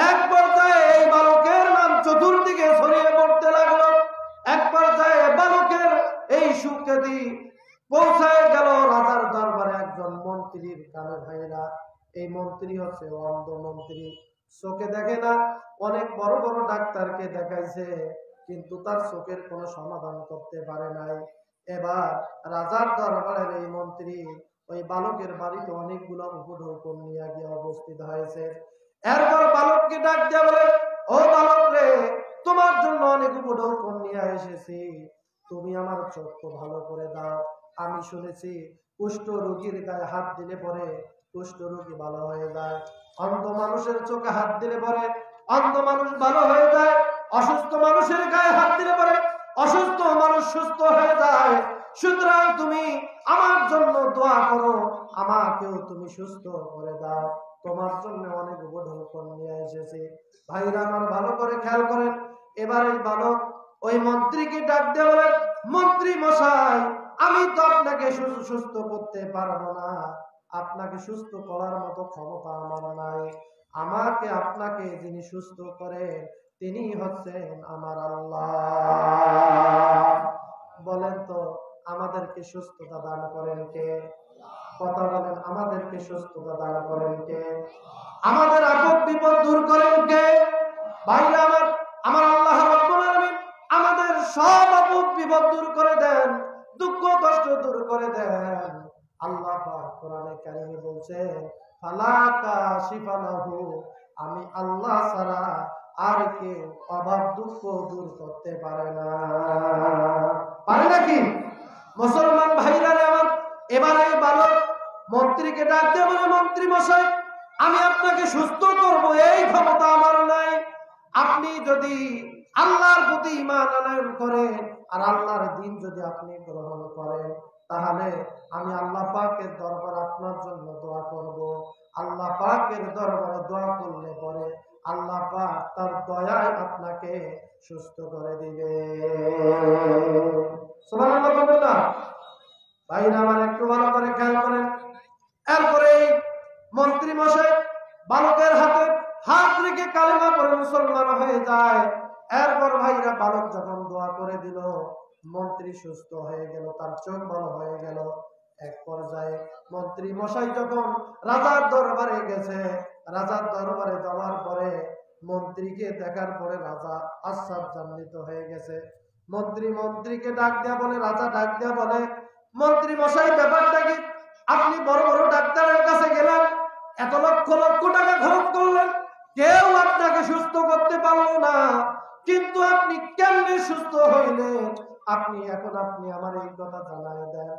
[SPEAKER 1] এক পর্যায়ে এই বালকের নাম চতুর্দিকে ছড়িয়ে পড়তে লাগলো। এক পর্যায়ে বালকের এই সুখ্যাতি পৌঁছায় গেল রাজার দরবারে একজন মন্ত্রীর কানে। ভাইরা এই মন্ত্রী হচ্ছে অন্ধ মন্ত্রী, চোখে দেখে না। অনেক বড় বড় ডাক্তারকে দেখাইছে কিন্তু তার চোখের কোনো সমাধান করতে পারে নাই। এবার রাজার দরবারের এই মন্ত্রী ওই বালকের বাড়িতে অনেকগুলো উপঢৌকন নিয়ে গিয়ে উপস্থিত হয়েছে। এরপর বালককে ডাক দিয়ে বলে, ও বালক রে, তোমার জন্য অনেক উপঢৌকন নিয়ে এসেছি, তুমি আমার চোখকে ভালো করে দাও। আমি শুনেছি কুষ্ঠ রোগীর গায়ে হাত দিলে পরে কুষ্ঠ রোগী ভালো হয়ে যায়, অন্ধ মানুষের চোখে হাত দিলে পরে অন্ধ মানুষ ভালো হয়ে যায়, অসুস্থ মানুষের গায়ে হাত দিলে পরে অসুস্থ মানুষ সুস্থ হয়ে যায়। সুতরাং তুমি আমার জন্য দোয়া করো, আমাকেও তুমি সুস্থ করে দাও, তোমার জন্য অনেক উপঢৌকন নিয়ে এসেছি। ভাইরা আমার ভালো করে খেয়াল করেন। এবার এই বালক ওই মন্ত্রীকে ডাক দিয়ে বলে, মন্ত্রী মশাই, আমি তো আপনাকে সুস্থ করতে পারবো না, আপনাকে সুস্থ করার মতো ক্ষমতা আমার নাই। আমাকে আপনাকে যিনি সুস্থ করে তিনি হচ্ছেন আমার আল্লাহ। বলেন তো আমাদেরকে সুস্থতা দান করেন কে? কথা বলেন, আমাদেরকে সুস্থতা দান করেন কে? আমাদের আপদ বিপদ দূর করেন কে? ভাইরা আমার আল্লাহ রাব্বুল আলামিন আমাদের সব আপদ বিপদ দূর করে দেন, দুঃখ কষ্ট দূর করে দেন। আল্লাহ পাক কোরআনে কারিমে বলছেন, ফালা কাশিফা লাহু, আমি আল্লাহ ছাড়া আর কেউ অভাব দুঃখ দূর করতে পারে না। পারে নাকি? মুসলমান ভাইরা আমার, এবার এই বালক মন্ত্রীকে ডাক দিয়ে বলে, মন্ত্রী মশাই, আমি আপনাকে সুস্থ করব এই ক্ষমতা আমার নাই। আপনি যদি আল্লাহর প্রতি ঈমান আনয়ন করেন আর আল্লাহর দ্বীন যদি আপনি গ্রহণ করেন, তাহলে আমি আল্লাহ পাকের দরবারে আপনার জন্য দোয়া করব। আল্লাহ পাকের দরবারে দোয়া করলে পরে আল্লাহ পাক তার দয়ায় আপনাকে সুস্থ করে দিবে। সুবহানাল্লাহ বলবেন না? ভাইরা আমার একটু ভালো করে খেয়াল করেন। এরপরে মন্ত্রী মশাই বালকের হাতে হাত রেখে কালেমা পড়ে মুসলমান হয়ে যায়। এরপর ভাইরা বালক যখন দোয়া করে দিল, মন্ত্রী সুস্থ হয়ে গেল, তার চোখ ভালো হয়ে গেল। এক পর্যায়ে মন্ত্রী মশাই যখন রাজার দরবারে গেছে, রাজার দরবারে যাওয়ার পরে মন্ত্রীকে দেখার পরে রাজা আশ্চর্যান্বিত হয়ে গেছে। মন্ত্রীকে ডাক দেয়া বলে, রাজা ডাক দেয়া বলে, মন্ত্রী মশাই ব্যাপারটা কি? আপনি বড় বড় ডাক্তারের কাছে গেলেন, এত লক্ষ লক্ষ টাকা খরচ করলেন, কেউ আপনাকে সুস্থ করতে পারলো না, কিন্তু আপনি কেমনে সুস্থ হইলেন? আপনি আমার এই কথা জানাই দেন।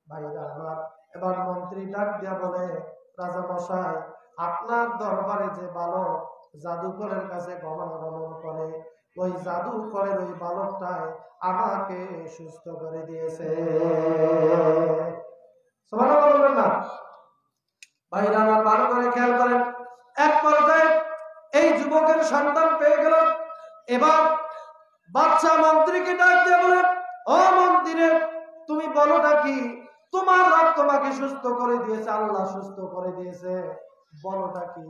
[SPEAKER 1] ভাইরা আমার, এবার মন্ত্রী ডাক দিয়া বলে, রাজা মশাই, আপনার দরবারে যে বালক জাদুকরের কাছে গমনাগমন করে, ওই জাদুকরের ওই বালকটাই আমাকে সুস্থ করে দিয়েছে। সুবহানাল্লাহ বলবেন না? ভাইরা আমার ভালো করে খেয়াল করেন। এক পর্যায়ে এই যুবকের সন্তান পেয়ে গেল। এবার বাদশা মন্ত্রীকে ডাক দিয়ে বলে, ও মন্ত্রী, তুমি বলোটা কি? তোমার রব তোমাকে সুস্থ করে দিয়েছে, আল্লাহ সুস্থ করে দিয়েছে, বলোটা কি?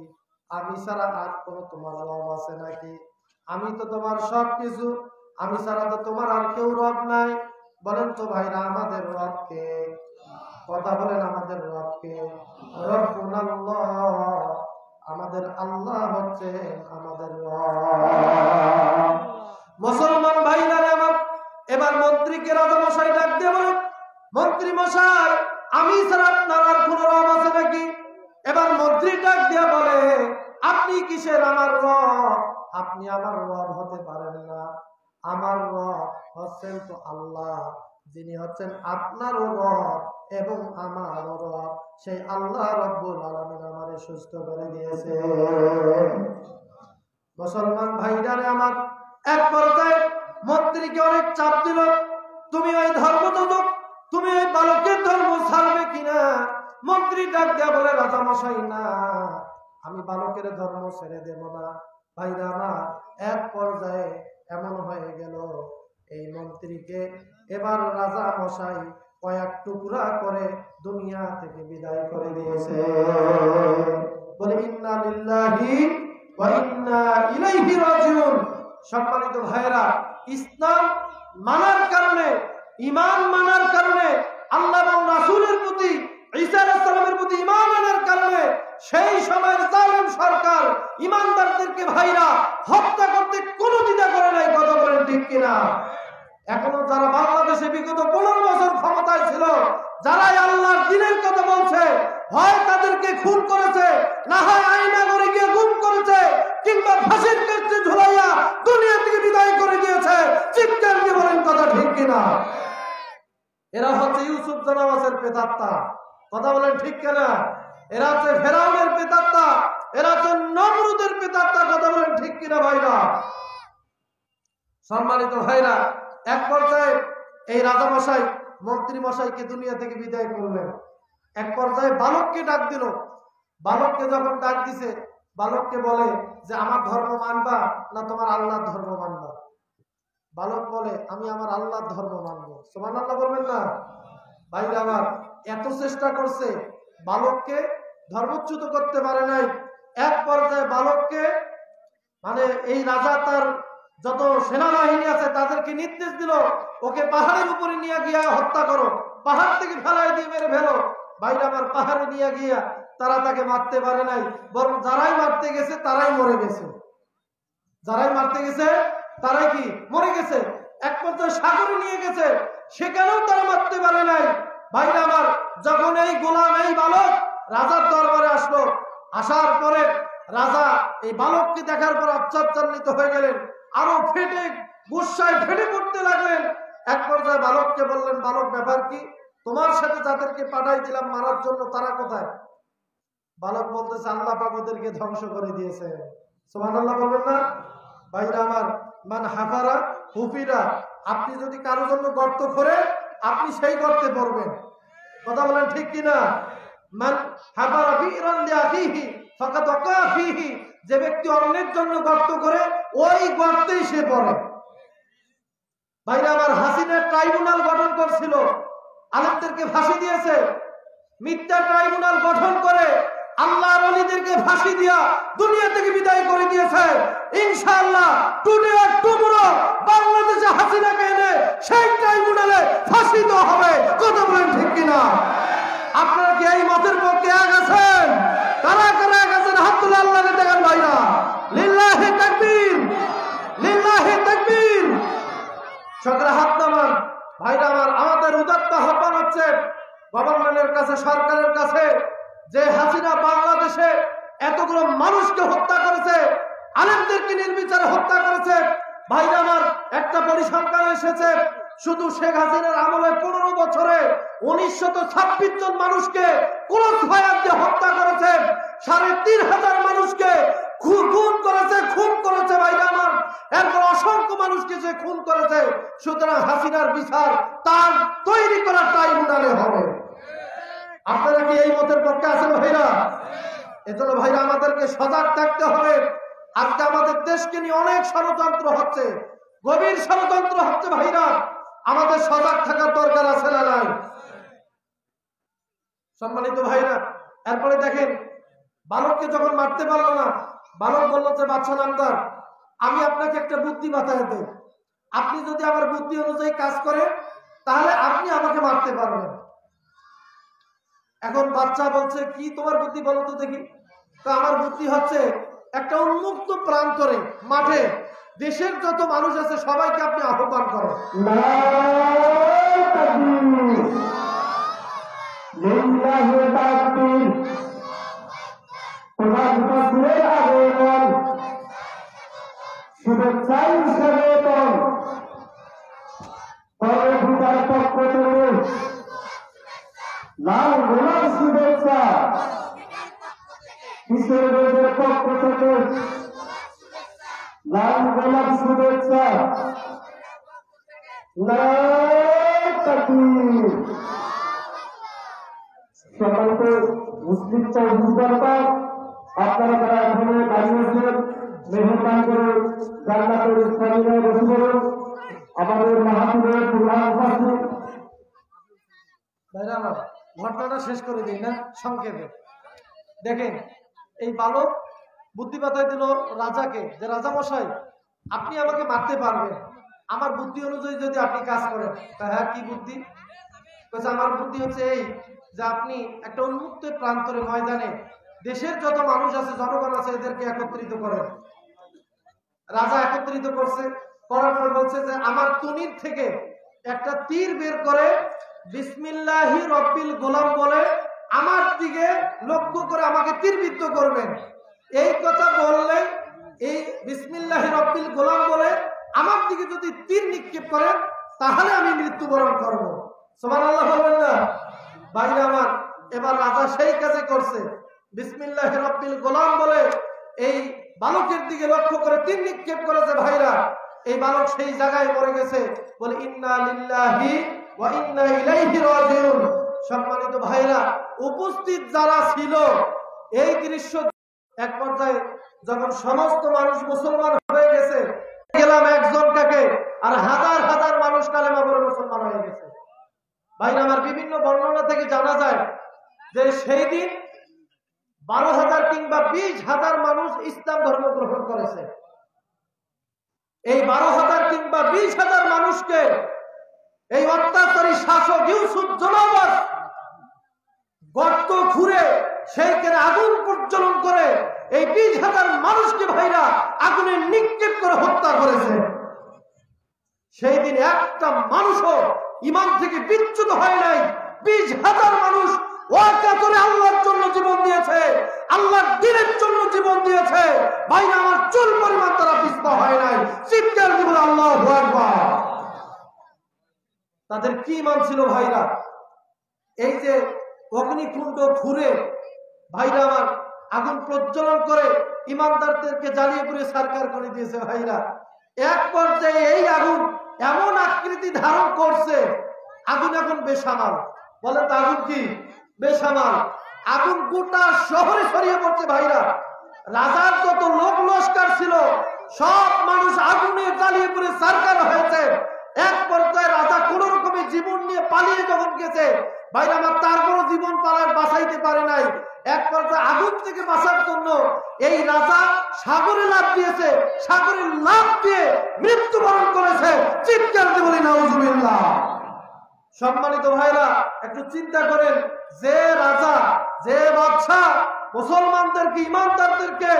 [SPEAKER 1] আমি ছাড়া আর কোনো তোমার রব আছে নাকি? আমি তো তোমার সব কিছু, আমি ছাড়া তো তোমার আর কেউ রব নাই। বলেন তো ভাইরা, আমাদের রব কে? কথা বলেন, আমাদের রব কে? রব্বুনাল্লাহ, আমাদের আল্লাহ হচ্ছে আমাদের রব। মুসলমান ভাইরা আমার, এবার মন্ত্রীকে রাজা মশাই ডাক দিয়ে বলে, মন্ত্রী মশাই, আমি ছাড়া আপনার আর কোন রব আছে নাকি? মন্ত্রী ডাক দিয়া বলে, আপনি কিসের আমার রব? আপনি আমার রব হতে পারেন না। আমার রব হচ্ছেন তো আল্লাহ, যিনি হচ্ছেন আপনারও রব এবং আমারও রব। সেই আল্লাহ রব্বুল আলামিন আমারে সুস্থ করে দিয়েছে। মুসলমান ভাইরারে আমার, এক পর্যায়ে মন্ত্রীকে অনেক চাপ দিল, তুমি ওই ধর্মযাজক, তুমি ওই বালকের ধর্ম ছাড়বে কিনা? মন্ত্রী ডাক দিয়া বলে, রাজা মশাই, না, আমি বালকের ধর্ম ছেড়ে দেব না। ভাইরা আমার, এক পর্যায়ে এমন হয়ে গেল, এই মন্ত্রীকে এবার রাজা মশাই কয়েক টুকরা করে দুনিয়া থেকে বিদায় করে দিয়েছে। বলে, ইন্না লিল্লাহি ওয়া ইন্না ইলাইহি রাজিউন। সম্মানিত ভাইরা, ইসলাম মানার কারণে, ঈমান মানার কারণে, আল্লাহ এবং রাসূলের প্রতি, ঈসা আলাইহিস সালামের প্রতি ঈমান আনার কারণে সেই সময়ের জালেম সরকার ঈমানদারদেরকে ভাইরা হত্যা করতে কোনো দ্বিধা করে নাই। কথা বলেন ঠিক কিনা? এখনো যারা বাংলাদেশে বিগত 15 বছর ক্ষমতায় ছিল, যারাই আল্লাহর দ্বীনের কথা বলছে, হয় তাদেরকে খুন করেছে, না হয় আয়না করে গিয়ে গুম করেছে, কিংবা ফাঁসির কাছে ঝুলাইয়া দুনিয়া থেকে বিদায় করে দিয়েছে। চিৎকার দিয়ে বলেন কথা ঠিক কিনা? এরা হচ্ছে ইউসুফ জানাওয়াসের প্রেতাত্মা। কথা বলেন ঠিক কিনা? এরা হচ্ছে ফেরাউনের প্রেতাত্মা, এরা হচ্ছে নমরুদের প্রেতাত্মা। কথা বলেন ঠিক কিনা ভাইরা? সম্মানিত ভাইরা, এক পর্যায়ে এই রাজা মশাই মন্ত্রী মশাইকে দুনিয়া থেকে বিদায় করলেন। এক পর্যায়ে বালককে ডাক দিল। বালককে যখন ডাক দিছে, বালককে বলে যে, আমার ধর্ম মানবা না তোমার আল্লাহর ধর্ম মানবা? বালক বলে, আমি আমার আল্লাহর ধর্ম মানবো। সুবহানাল্লাহ বলবেন না? ভাইরা আমার, এত চেষ্টা করছে, বালককে ধর্মচ্যুত করতে পারে নাই। এক পর্যায়ে বালককে, মানে এই রাজা তার যত সেনাবাহিনী আছে তাদেরকে নির্দেশ দিল, ওকে পাহাড়ের উপরে নিয়ে গিয়া হত্যা করো, পাহাড় থেকে ফেলাই দিয়ে মেরে ফেলো। ভাইরা আমার, পাহাড়ে নিয়ে গিয়া তারা তাকে মারতে পারে নাই, বরং যারাই মারতে গেছে তারাই মরে গেছে। যারাই মারতে গেছে তারাই কি মরে গেছে। এক পর্যায়ে সাগরে নিয়ে গেছে, সেখানেও তারা মারতে পারে নাই। ভাইরা আমার, যখন এই গোলাম, এই বালক রাজার দরবারে আসলো, আসার পরে রাজা এই বালককে দেখার পর আশ্চর্যান্বিত হয়ে গেলেন, আরো ফেটে গুসায় ফেটে পড়তে লাগলেন। এক পর্যায়ে বালককে বললেন, বালক, ব্যাপার কি? তোমার সাথে যাদেরকে পাঠাই দিলাম মারার জন্য, তারা কোথায়? বালক বলতেছে, আল্লাহ পাক ওদেরকে ধ্বংস করে দিয়েছে। সুবহানাল্লাহ বলবেন না? ভাইরা আমার, মান হাফারা হুফিরা, আপনি যদি কারো জন্য গর্ত করে, আপনি সেই গর্তে পড়বেন। কথা বলেন ঠিক কিনা? মান হাফারা বিরান লিআখিহি ফাকাদ ওয়াকা ফিহি, যে ব্যক্তি অন্যের জন্য গর্ত করে, ওই গর্তেই সে পড়ে। ভাইরা আমার, হাসিনা ট্রাইব্যুনাল গঠন করছিল, আলেমদেরকে ফাঁসি দিয়েছে। মিথ্যা ট্রাইব্যুনাল গঠন করে আল্লাহর ওলিদেরকে ফাঁসি দিয়া দুনিয়া থেকে বিদায় করে দিয়েছে। ইনশাআল্লাহ টুডে আর টুমরো বাংলাদেশে হাসিনাকে এনে সেই ট্রাইব্যুনালে ফাঁসি দেওয়া হবে। কথা বলেন ঠিক কিনা? আপনারা কি এই মতের পক্ষে এক আছেন? কারা কারা এক আছেন? হাত তুলে আল্লাহকে দেখান ভাইরা। লিল্লাহি তাকবীর, লিল্লাহি তাকবীর। সকলে হাত নামান। ভাইরা আমার, আমাদের উদাত্ত আহ্বান হচ্ছে গভর্নমেন্টের কাছে, সরকারের কাছে, যে হাসিনা বাংলাদেশে এতগুলো মানুষকে হত্যা করেছে, আলেমদেরকে নির্বিচারে হত্যা করেছে। ভাইরা আমার, একটা পরিসংখ্যান এসেছে, শুধু শেখ হাসিনার আমলে 15 বছরে 1926 জন মানুষকে ক্রস ফায়ার দিয়ে হত্যা করেছে। 3500 মানুষকে খুন করেছে ভাইরা আমার। এরপর অসংখ্য মানুষকে যে খুন করেছে। সুতরাং হাসিনার বিচার তার তৈরি করা ট্রাইব্যুনালে হবে। আপনারা কি এই মতের পক্ষে আছেন ভাইরা? এজন্য ভাইরা আমাদেরকে সজাগ থাকতে হবে। আজকে আমাদের দেশকে নিয়ে অনেক ষড়যন্ত্র হচ্ছে, গভীর ষড়যন্ত্র হচ্ছে ভাইরা। আমাদের সজাগ থাকার দরকার আছে না নাই? সম্মানিত ভাইরা, এরপরে দেখেন, বালককে যখন মারতে পারলো না, বালক বলল যে, বাদশা নামদার, আমি আপনাকে একটা বুদ্ধি মাথায় দেব, আপনি যদি আমার বুদ্ধি অনুযায়ী কাজ করেন তাহলে আপনি আমাকে মারতে পারবেন। এখন বাচ্চা বলছে, কি তোমার বুদ্ধি বলো তো দেখি। তো আমার বুদ্ধি হচ্ছে, একটা উন্মুক্ত প্রান্তরে মাঠে দেশের যত মানুষ আছে সবাইকে আপনি আহ্বান করেন।
[SPEAKER 2] প্রধান মুফাসসিরের আগমন শুভেচ্ছা হিসেবে পরবর্তীকার পক্ষ থেকে লাল গোলাপ শুভেচ্ছা, কিশোরদের পক্ষ থেকে লাল গোলাপ শুভেচ্ছা। সম্মানিত মুসলিম চৌধুরী, আপনারা যারা এখানে দাঁড়িয়েছেন মেহরবান করে জান্নাতুল ইসলামিয়ায় বসে পড়ুন। আমাদের মাহফিলের প্রধান উপস্থিত
[SPEAKER 1] ভাইরা আমার, ঘটনাটা শেষ করে দিই না সংক্ষেপে। দেখেন, এই বালক বুদ্ধি পাতায় দিল রাজাকে, যে রাজা মশাই আপনি আমাকে মারতে পারবেন আমার বুদ্ধি অনুযায়ী যদি আপনি কাজ করেন। হ্যাঁ, কি বুদ্ধি? আমার বুদ্ধি হচ্ছে এই যে আপনি একটা উন্মুক্ত প্রান্তরে ময়দানে দেশের যত মানুষ আছে, জনগণ আছে, এদেরকে একত্রিত করেন। রাজা একত্রিত করছে, করার পর বলছে যে আমার তুনির থেকে একটা তীর বের করে বিসমিল্লাহি রব্বিল গোলাম বলে আমার দিকে লক্ষ্য করে আমাকে তীরবিদ্ধ করবেন। এই কথা বললে, এই বিসমিল্লাহি রব্বিল গোলাম বলে আমার দিকে যদি তীর নিক্ষেপ করেন তাহলে আমি মৃত্যুবরণ করব। সুবহানাল্লাহ বলবেন না? ভাইরা আমার, এবার রাজা সেই কাজে করছে। বিসমিল্লাহি রব্বিল গোলাম বলে এই বালকের দিকে লক্ষ্য করে তীর নিক্ষেপ করেছে। ভাইরা, এই বালক সেই জায়গায় মরে গেছে। বলে ইন্না লিল্লাহি ওয়া ইন্না ইলাইহি রাজিউন। সম্মানিত ভাইরা, উপস্থিত যারা ছিল এই দৃশ্য এক পর্যায়ে যখন সমস্ত মানুষ মুসলমান হয়ে গেছে, গেলাম একজন কাকে, আর হাজার হাজার মানুষ কালেমা পড়ে মুসলমান হয়ে গেছে। ভাইরা আমার, বিভিন্ন বর্ণনা থেকে জানা যায় যে সেই দিন 12,000 কিংবা 20,000 মানুষ ইসলাম ধর্ম গ্রহণ করেছে। এই 12,000 কিংবা 20,000 মানুষকে এই অত্যাচারী শাসক ইউসুফ জুলাবাস গর্ত খুঁড়ে সেইখানে আগুন প্রজ্বলন করে এই 20,000 মানুষকে ভাইরা আগুনে নিক্ষেপ করে হত্যা করেছে। সেই দিন একটা মানুষও ঈমান থেকে বিচ্যুত হয় নাই। 20,000 মানুষ ওয়াকাতরে আল্লাহর জন্য জীবন দিয়েছে, আল্লাহর দ্বীনের জন্য জীবন দিয়েছে। ভাইরা আমার, চুল পরিমাণ তারা পিছপা হয় নাই। চিৎকার দিয়ে বলে আল্লাহু আকবার। তাদের কি ঈমান ছিল ভাইরা? এই যে অগ্নিকুণ্ড ঘুরে ভাইরা আমার আগুন প্রজ্বলন করে ঈমানদারদেরকে জ্বালিয়ে পুড়ে সারকার করে দিয়েছে। ভাইরা, এক পর্যায়ে এই আগুন এমন আকৃতি ধারণ করছে, আগুন এখন বেসামাল। বলে তো আগুন কি? বেসামাল। আগুন গোটা শহরে ছড়িয়ে পড়ছে। ভাইরা, রাজার যত লোক লস্কর ছিল সব মানুষ আগুনে জ্বালিয়ে পুড়ে সারকার হয়েছে। এক পর্যায়ে রাজা কোন রকমে জীবন নিয়ে পালিয়ে যখন গেছে, ভাইরা আমার, তারপরও জীবন পালার বাঁচাইতে পারে নাই। এক পর্যায়ে আগুন থেকে বাঁচার জন্য এই রাজা সাগরে লাফ দিয়েছে, সাগরে লাফ দিয়ে মৃত্যুবরণ করেছে। চিৎকার দিয়ে বলি নাউজুবিল্লাহ। সম্মানিত ভাইরা, একটু চিন্তা করেন, যে রাজা, যে বাদশাহ মুসলমানদেরকে, ঈমানদারদেরকে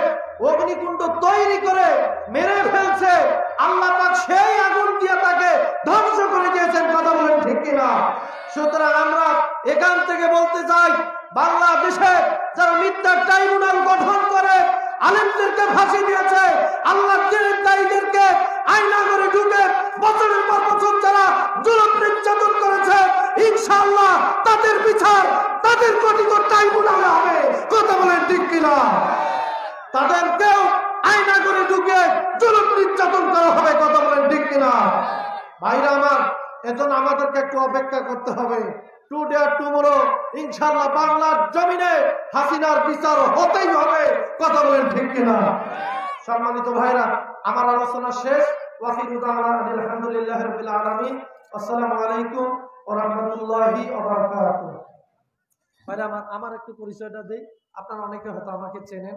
[SPEAKER 1] অগ্নিকুণ্ড তৈরি করে মেরে ফেলছে, আল্লাহ পাক সেই আগুন দিয়ে তাকে ধ্বংস করে দিয়েছেন। কথা বলেন ঠিক কিনা? সুতরাং আমরা এখান থেকে বলতে চাই, বাংলাদেশে যারা মিথ্যা ট্রাইব্যুনাল গঠন করে আলেমদেরকে ফাঁসি দিয়েছে, আল্লাহ দায়ীদেরকে আয়না করে ঢুকে বছরের পর বছর যারা জুলুম নির্যাতন করেছে, ইনশাআল্লাহ তাদের বিচার তাদের গঠিত ট্রাইব্যুনালে হবে। কথা বলেন ঠিক কিনা? তাদেরকেও আয়না করে ঢুকে জুলুম নির্যাতন করা হবে। কথা বলেন ঠিক কিনা? ভাইরা আমার, এজন্য আমাদেরকে একটু অপেক্ষা করতে হবে। টুডে আর টুমরো ইনশাআল্লাহ বাংলার জমিনে হাসিনার বিচার হতেই হবে। কথা বলেন ঠিক কিনা? সম্মানিত ভাইরা, আমার আলোচনা শেষ। ওয়াকিলু দাওয়ানা আলহামদুলিল্লাহি রাব্বিল আলামিন। আসসালামু আলাইকুম ওয়া রাহমাতুল্লাহি ওয়া বারাকাতুহু। ভাইরা আমার একটু পরিচয়টা দেই, আপনারা অনেকে হয়তো আমাকে চেনেন।